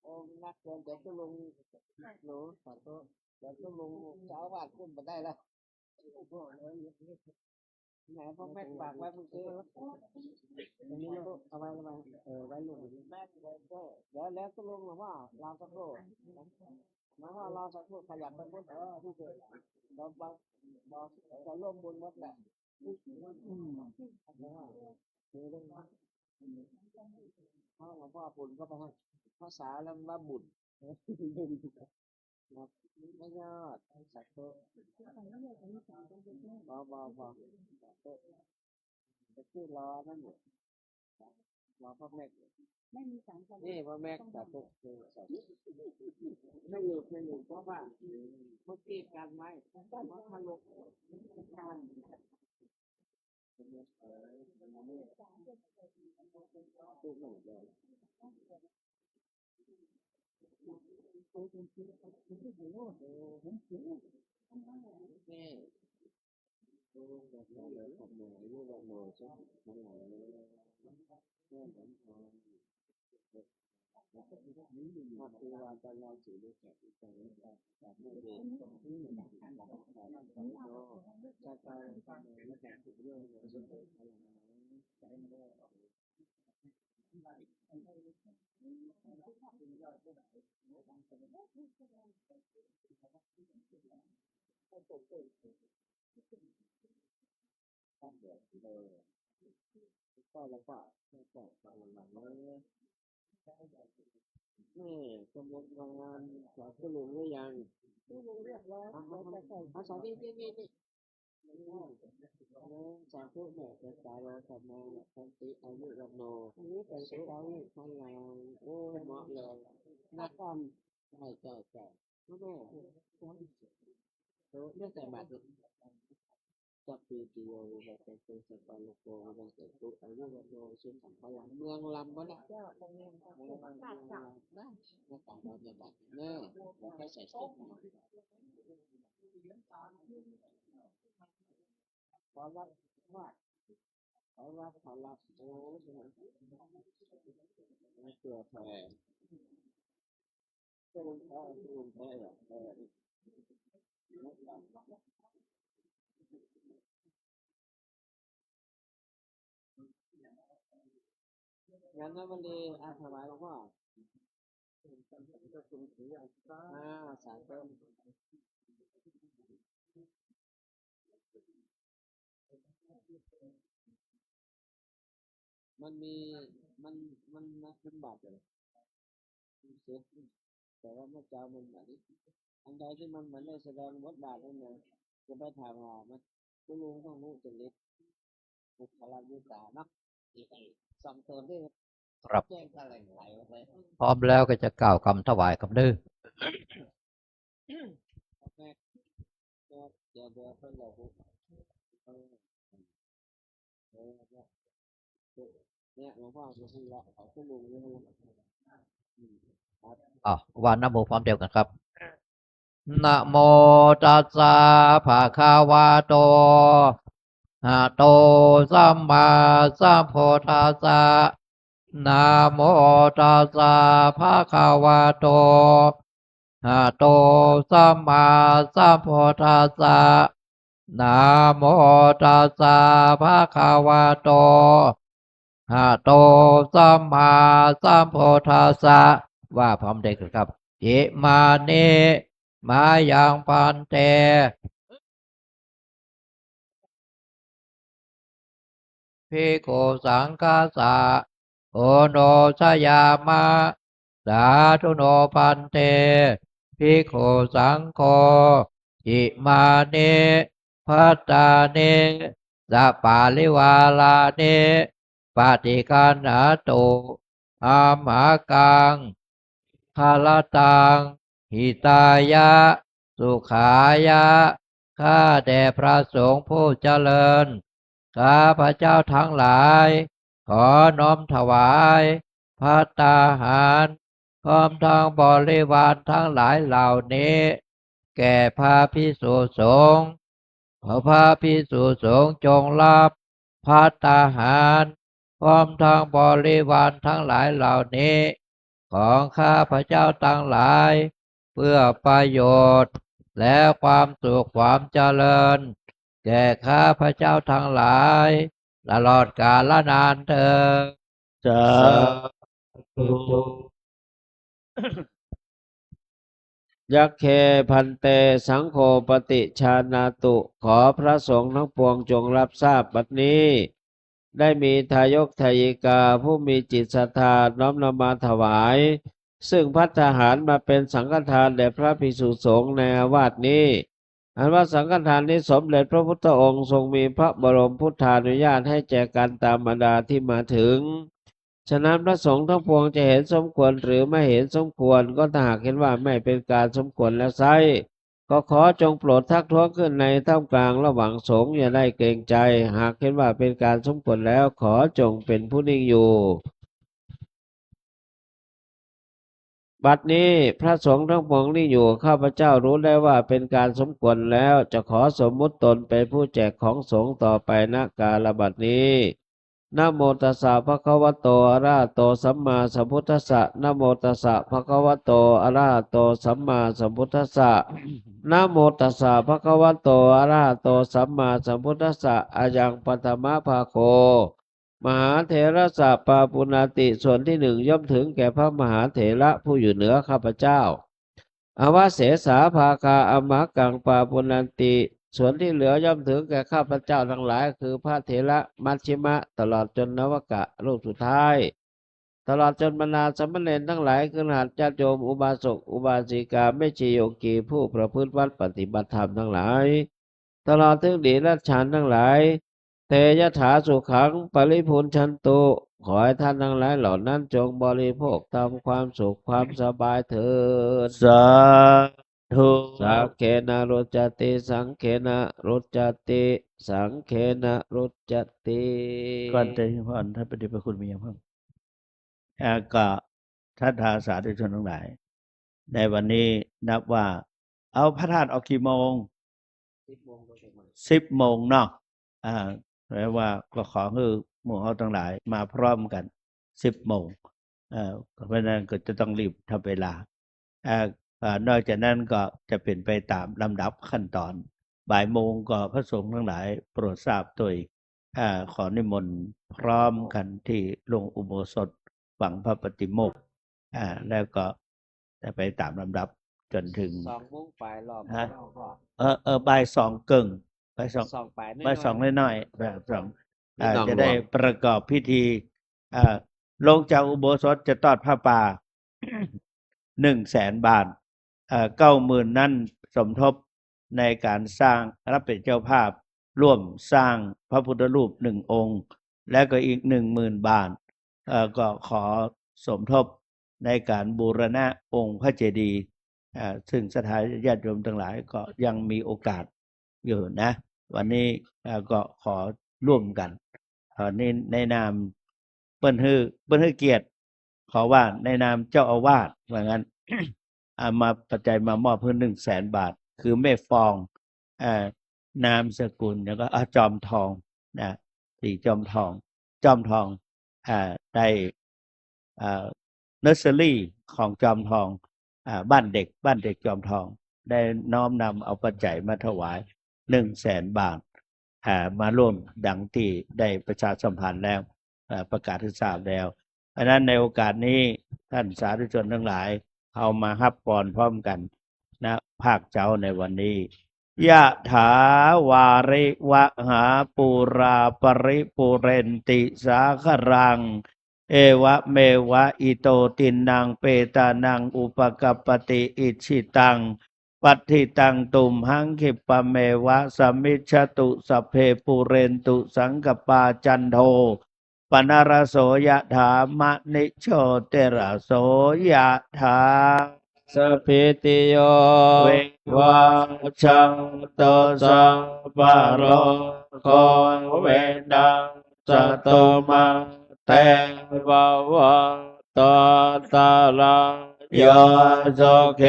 โอ้นักเดินเดี๋ยวก็ลงหนูขอโทษเดี๋ยวก็ลงเจ้าบาทขึ้นมาได้แล้วไหนพ่อแม่ฝากไว้เมื่อกี้ตรงนี้ลูกเอาไว้ไว้ลูกแม่แล้วก็ลงมาว่าเราสักครู่มาว่าเราสักครู่ขยับไปพุทธที่เกิดเราจะร่วมบุญวัดแหละคือเรื่องพ่อหลวงพ่อบุญก็ไปให้ภาษาแล้วว่าบุญไม่ยอดสักครู่บอจะชื่อรอนั่นอยู่รอพ่อแม่นี่พ่อแม่สักครู่ไม่อยู่เพราะว่าเมื่อกี้การไม้ต้องมาทะลุการตู้หนึ่งเลยนี่ดูแบบนี้เลยผมหน่อยดูแบบหน่อยใช่ไหมมาคือว่าจะเราสื่อด้วยแก่ที่จะรู้จักจากผู้เรียนที่หนึ่งการบอกว่าเราต้องจะไปทำในเรื่องเรื่องเรื่องใช้เรื่องก็แล้วก็ตอนหลังนี้นี่สมุดงานสอบสรุปหรือยังเรียบร้อยเอาสอบนี่สาธุแม่จะตายรอทำมาสันติอายุรโนนี่เป็นสุขวิพลังโอ้เหมาะเลยนักกรรมใช่แม่เรื่องแต่บาทจับปีติโยแบบเป็นสัปปะโลโกแบบเป็นตุอายุรโนสุขังพลังเมืองลำบ่ได้ได้ไม่ต่างเราจะบัดเน่เราแค่ใส่เสื้อขอรับว่าขอรับโอ้ไม่เกี่ยวแพ้ตุ้มแพ้งั้นวันนี้ถวายหลวงพ่อสายต้นมันมีมันเป็นบาทเลยแต่ว่าเมื่อเจ้ามันแบบนี้อันใดที่มันเหมือนได้แสดงบทบาทนั่นเองจะไปถามว่ามันก็รู้ต้องรู้จริตบุคลายุตาเนาะอีกสองเติมด้วย ครับ แจ้งกันไหลเลย พร้อมแล้วก็จะกล่าวคำถวายคำดื้อ แม่เดี๋ยวเพิ่งเราพูดเนี่ยหลวงพ่อจะพูดละเขาขึ้นลงเลยวานนะโมพร้อมเดียวกันครับนะโมตัสสะภะคะวะโตอะโตสัมมาสัมพุทธัสสะนะโมตัสสะภะคะวะโตอะโตสัมมาสัมพุทธัสสะนะโมตัสสะภะคะวะโตอะโตสัมมาสัมพุทธัสสะว่าพร้อมเด็กครับอิมานิมายังพันเตภิกขุสังฆาสะ โอโนชยามะสาธุโนพันเตภิกขุสังโฆอิมานิภัตตานิสัปปาลิวาลานิปฏิคันหาตุอามากังคาลตังหิตายะสุขายะข้าแด่พระสงฆ์ผู้เจริญข้าพระเจ้าทั้งหลายขอน้อมถวายภัตตาหารพร้อมทั้งบริวารทั้งหลายเหล่านี้แก่พระภิกษุสงฆ์ขอพระภิกษุสงฆ์จงรับภัตตาหารพร้อมทั้งบริวารทั้งหลายเหล่านี้ของข้าพระเจ้าทั้งหลายเพื่อประโยชน์และความสุขความเจริญแก่ข้าพระเจ้าทั้งหลายตลอดกาลนานเถิด สาธุ ยักเคพันเตสังโฆปฏิชานาตุ ขอพระสงฆ์ทั้งปวงจงรับทราบบัดนี้ ได้มีทายกทายิกาผู้มีจิตศรัทธาน้อมนำมาถวาย ซึ่งภัตตาหารมาเป็นสังฆทานแด่พระภิกษุสงฆ์ในอาวาสนี้ อันว่าสังฆทานนี้สมเด็จพระพุทธองค์ทรงมีพระบรมพุทธานุญาตให้แจกกันตามบรรดาที่มาถึง ฉะนั้นพระสงฆ์ทั้งปวงจะเห็นสมควรหรือไม่เห็นสมควรก็ถ้าหากเห็นว่าไม่เป็นการสมควรแล้วไซร้ก็ขอจงโปรดทักท้วงขึ้นในท่ามกลางระหว่างสงฆ์อย่าได้เกรงใจ หากเห็นว่าเป็นการสมควรแล้วขอจงเป็นผู้นิ่งอยู่ บัดนี้พระสงฆ์ทั้งปวงนิ่งอยู่ข้าพเจ้ารู้ได้ว่าเป็นการสมควรแล้วจะขอสมมุติตนเป็นผู้แจกของสงฆ์ต่อไปณกาลบัดนี้นะโมตัสสะภะคะวะโตอะระหะโตสัมมาสัมพุทธัสสะนะโมตัสสะภะคะวะโตอะระหะโตสัมมาสัมพุทธัสสะนะโมตัสสะภะคะวะโตอะระหะโตสัมมาสัมพุทธัสสะอายังปัตมะภาโคมหาเถระสะปาปุณาติส่วนที่หนึ่งย่อมถึงแก่พระมหาเถระผู้อยู่เหนือข้าพเจ้าอวเสสาภาคาอมกังปาปุณาติส่วนที่เหลือย่อมถึงแก่ข้าพเจ้าทั้งหลายคือพระเถระมัชชิมะตลอดจนนวกะรูปสุดท้ายตลอดจนบรรดาสามเณรทั้งหลายคือหัดญาติโยมอุบาสกอุบาสิกาไม่ชีโยกีผู้ประพฤติวัดปฏิบัติธรรมทั้งหลายตลอดถึงดีและฉันทั้งหลายเตยถาสุขังปริภูนชันตุขอให้ท่านทั้งหลายเหล่านั้นจงบริโภคตามความสุขความสบายเถิด สาธุ สังเคนะรุจจติสังเคนะรุจจติสังเคนะรุจจติ ก่อนจะพรท่านปฏิพระคุณมีอย่างเพิ่มก็ท่านทาสาธุชนทั้งหลายในวันนี้นับว่า เอาพระธาตุออกกี่โมง10 โมงเนาะแปลว่าก็ขอให้หมู่เขาทั้งหลายมาพร้อมกัน10 โมงเพราะนั้นก็จะต้องรีบทำเวลานอกจากนั้นก็จะเป็นไปตามลำดับขั้นตอนบ่ายโมงก็พระสงฆ์ทั้งหลายโปรดทราบโดยขอนิมนต์พร้อมกันที่ลงอุโบสถฝังพระปฏิโมกข์แล้วก็จะไปตามลำดับจนถึง 2 โมงไปรอบ ฮะ แล้วก็ บ่าย2 กึ่งบ่ายสอง 2 ไป บ่ายสองน้อยๆแบบสอง นิดหน่อย จะได้ประกอบพิธีลงจากอุโบสถจะทอดผ้าป่า 100,000 บาท90,000นั่นสมทบในการสร้างรับเป็นเจ้าภาพร่วมสร้างพระพุทธรูป1 องค์ และก็อีก 10,000 บาทก็ขอสมทบในการบูรณะองค์พระเจดีย์ซึ่งศรัทธาญาติโยมทั้งหลายก็ยังมีโอกาสอยู่นะ วันนี้ก็ขอร่วมกันนี่ในนามเปิ้นฮือเกียรติขอว่าในนามเจ้าอาวาสว่างั้น มาปัจจัยมามอบเพิ่น100,000 บาท คือแม่ฟองนามสกุลแล้วก็จอมทองนะที่จอมทองได้เนอร์เซอรี่ของจอมทองบ้านเด็กจอมทอง ได้น้อมนำเอาปัจจัยมาถวาย 100,000 บาทมาร่วมดังที่ได้ประชาสัมพันธ์แล้วประกาศให้ทราบแล้วเพราะนั้นในโอกาสนี้ท่านสาธุชนทั้งหลายเอามารับพรพร้อมกันนะภาคเจ้าในวันนี้ยะถาวาริวหาปูราปริปุเรนติสาครัง เอวะเมวะอิโตตินังเปตานังอุปกัปปติอิชิตังปัตถิตังตุมหังคิปะเมวะสมมิชฉตุสัพเพปุเรนตุสังกปาจันโทปนารโสยถามะนิโชติระโสยถาสัพพิติโยเววัชันตสัพพะโรโควินัสตุมาเตภวัตตาลายโยสุเข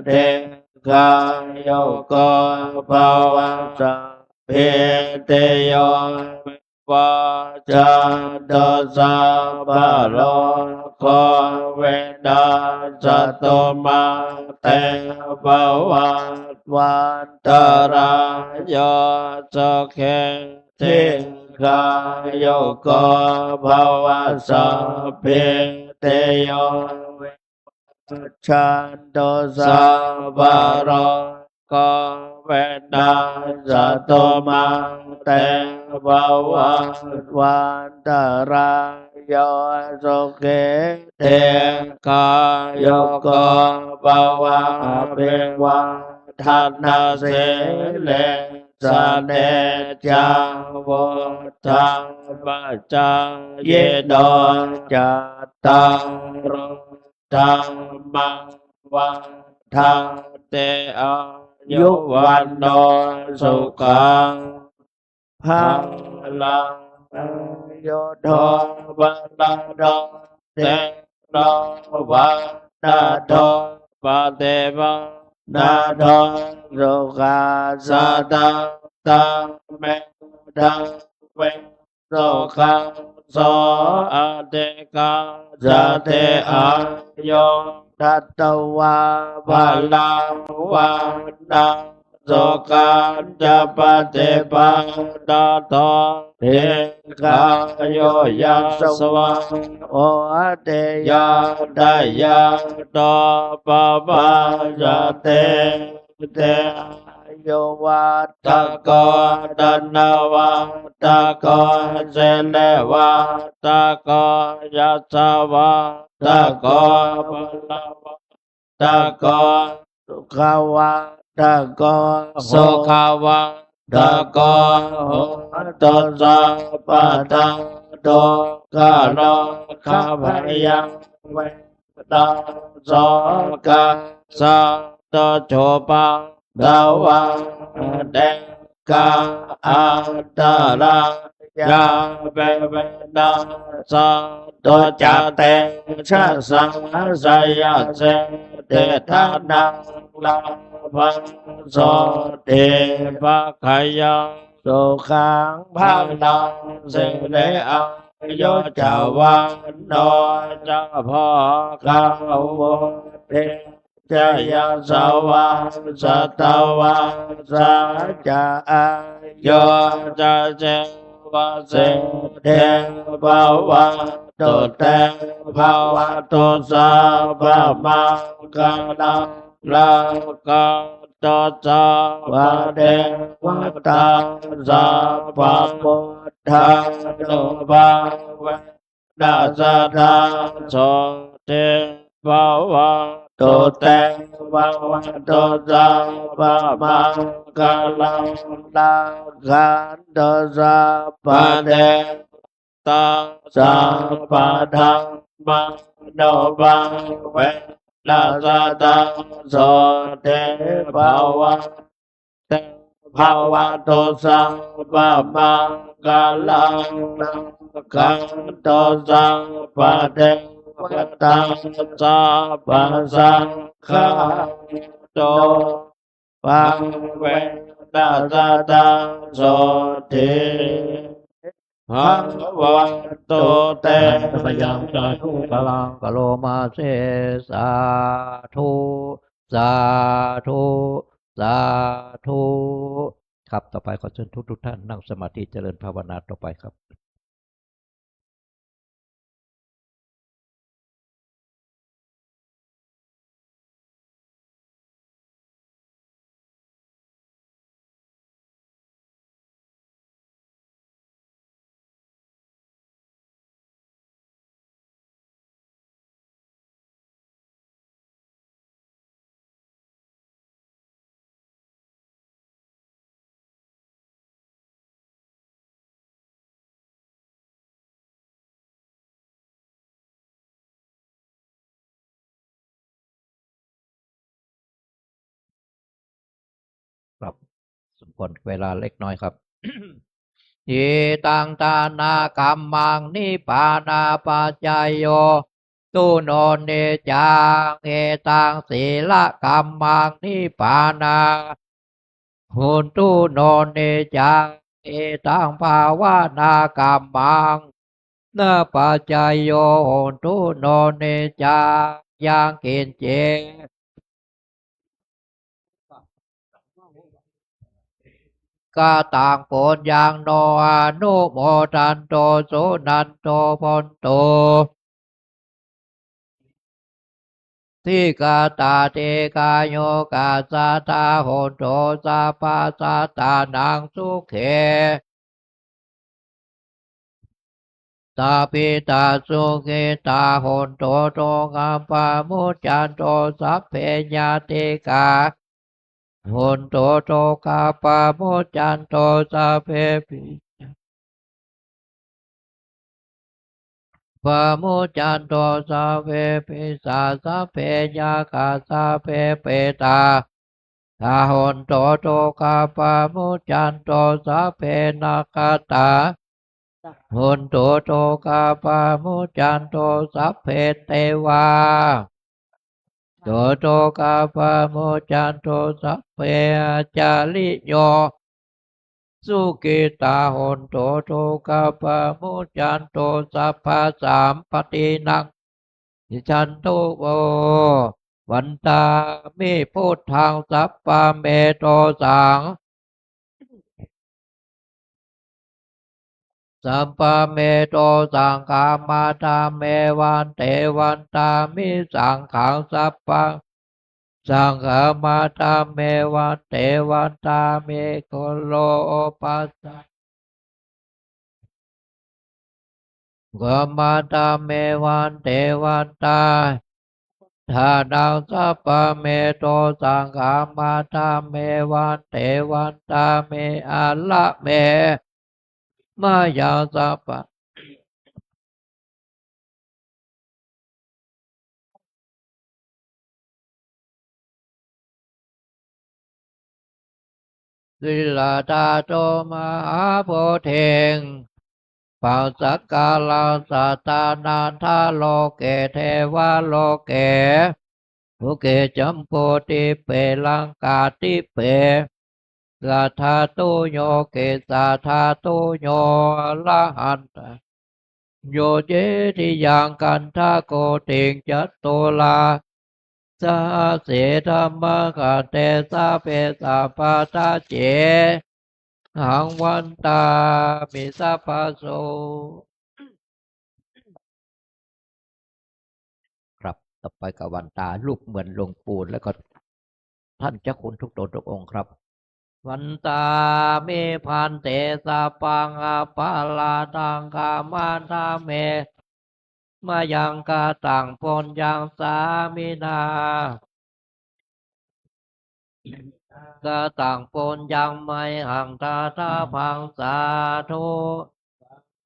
เทกายโยโกภวะสัพพิติโยวัชันตสัพพะโรโควินัสตุมาเตภวัตวันตรายโยสุเขเทกายโยโกภวะสัพพิติโยชันโตสั สั พ พ พะ พะ โร โรโควินัสตุมาเตภวัต วันตรายโยสุเขเท เทกายโยโกภวะอภิวาทนาสิเลสเนจังวุฒาปัจจายเย โน โนจัต ตั ตาง โรธรรมังวันทาเตอายุวันโนสุขัง ภา ลัง โยโท โทวัตโตเตโนวันนาโทปะเตวะ นา นา โท โท สุขาส สะ ต ตังตังเมตังเวโสขังโสอะเตกาจเตอาโย ทัตตวา ภาลังวันนังโสกันจะปฏิปันดาโตเทกาโยยัสสวะ โอเตย ยาดายาโตปะปะจเตเต โยวัต ตะโกตันนาวาตะโกเสเลวาตะโกยัสสวะตะโกปะลาวะตะโก สุขาวะตะโก สุขาวะตะโกโหตุสัพพะตังโตกะโลขะพยังเวตาโสกะสัตตโชปังดาวังเดกาอันตรายาเวเวนาสัตตจัตเตชะสังสยะเสเตทานังลาภังโสเทภะขยัง สุขัง พั พั ง ง นังสิเลอังโยจาวันโนจะพอขาวเทจยาสวังสัตวังสัจ จะอา โยจะเจวะเสเทภาวะตุเตภาวะตุสัพพะมังคลังลากังตัสสะวะเดวะตังสัพพะพุทธังโนภาเวนัสสังโสติภาวะตุเตภาวะตุสัพพะมังคลัง ลาขันตสัพพะ ปะเตตังสัพพะธัมมังโนบังเวนัสตังโสเทภาวะเตภาวะโตสัพพะมังคลังขันโตสัพพะเทวตังสัพพะสังฆาโตปังเวนัสตังโสเท ภะวะโตเต พยังสาธุกะลังกะโลมาเสสาธุสาธุสาธุครับต่อไปขอเชิญทุกท่านนั่งสมาธิเจริญภาวนาต่อไปครับ ครับสมควรเวลาเล็กน้อยครับ อิตังทานากัมมังนิปานาปัจจายโยตุโนเนจังเอตังศีลกัมมังนิปานาโหนตุโนเนจังเอตังภาวนากัมมังนาปัจจายโยโหนตุโนเนจังยังกินเจกาต่างโปรดอย่างโนอนุโมทันโตสุนันโตพนโตทิกาตาเทกาโยกาสาตาโหนโตสาปาสาตานังสุเขตาปิตาสุเขตาโหนโตโตกัมปามุจจันโตสัพเพญาติกาโหนโตโตกาปามุจจันโตสัพเพปิปามุจจันโตสัพเพปิสาสัพเพญากาสัพเพเปตาทาโหนโตโตกาปามุจจันโตสัพเพนาคาตาโหนโตโตกาปามุจจันโตสัพเพเทวาโตโตกาปามุจจันโตสัพเพจาริโยสุกิตาโหนโตโตกาปามุจจันโตสัพพะสามปฏินังนิจันโตโววันตามิพุทธังสัพพะเมโตสังสัพพะเมโตสังฆามาตาเมวันเตวันตามิสังขังสัพพะสังฆามาตาเมวันเตวันตาเมโคโลปัสสะกามาตาเมวันเตวันตาทานังสัพพะเมโตสังฆามาตาเมวันเตวันตาเมอัลละเมมายังสัพพะสิลาตาโตมหาโพเทงปัสสกาลาสัตตานันทาโลเกเทวาโลเกภูเกจัมโพติเปลังกาติเปสัทธาตุโยเกสัทธาตุโยละหันตโยเจติยังกันทาโกติงจัตโตลาสาเสธรรมกเตสาเปสาปาตาเจหังวันตามิสัพพะโสครับต่อไปกับวันตาลูกเหมือนหลวงปู่แล้วก็ท่านเจ้าคุณทุกตนทุกองค์ครับวันตาเมพันเตสาปังอาปาลาตังกามาตาเมมายังกาตังปนยังสามินากาตังปนยังไม่หังตาตาพังสาธุ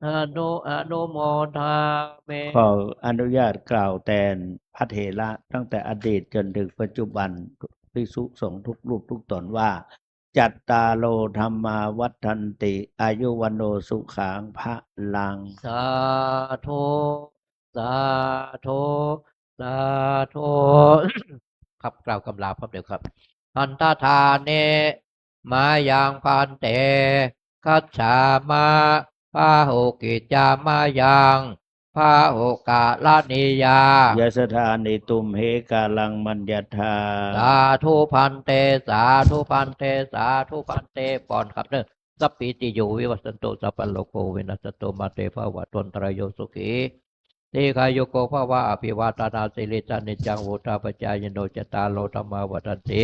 อนุโมทาเม ขออนุญาตกล่าวแทนพระเถระตั้งแต่อดีตจนถึงปัจจุบันภิกษุสงฆ์ทุกรูปทุกตนว่า จัตตาโลธรรมาวัฏันติ อายุวันโนสุขังพระลัง สาธุสาธุสาธุ ครับกล่าวกำลาพร้อมเดียวครับอันตทาเนมายังพันเตคัจฉามาพาหุกิจามายังพาหุกาลนิยายสถานิตุมเหกาลังมัญญทา สาธุพันเตสาธุพันเตสาธุพันเตปอนครับเนอะสัพพิติโยวิวัสสันโตสัพพะโลกโควินัสสโตมาเตภวะตนตรายโยสุขีทีฆายุโกภวะอภิวาตนาสิริจันิจังวุฒาปจายโนจตาโลธรรมาวัฏันติ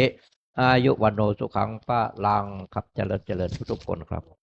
อายุวันโนสุขังปะลังขับเจริญทุกคนครับ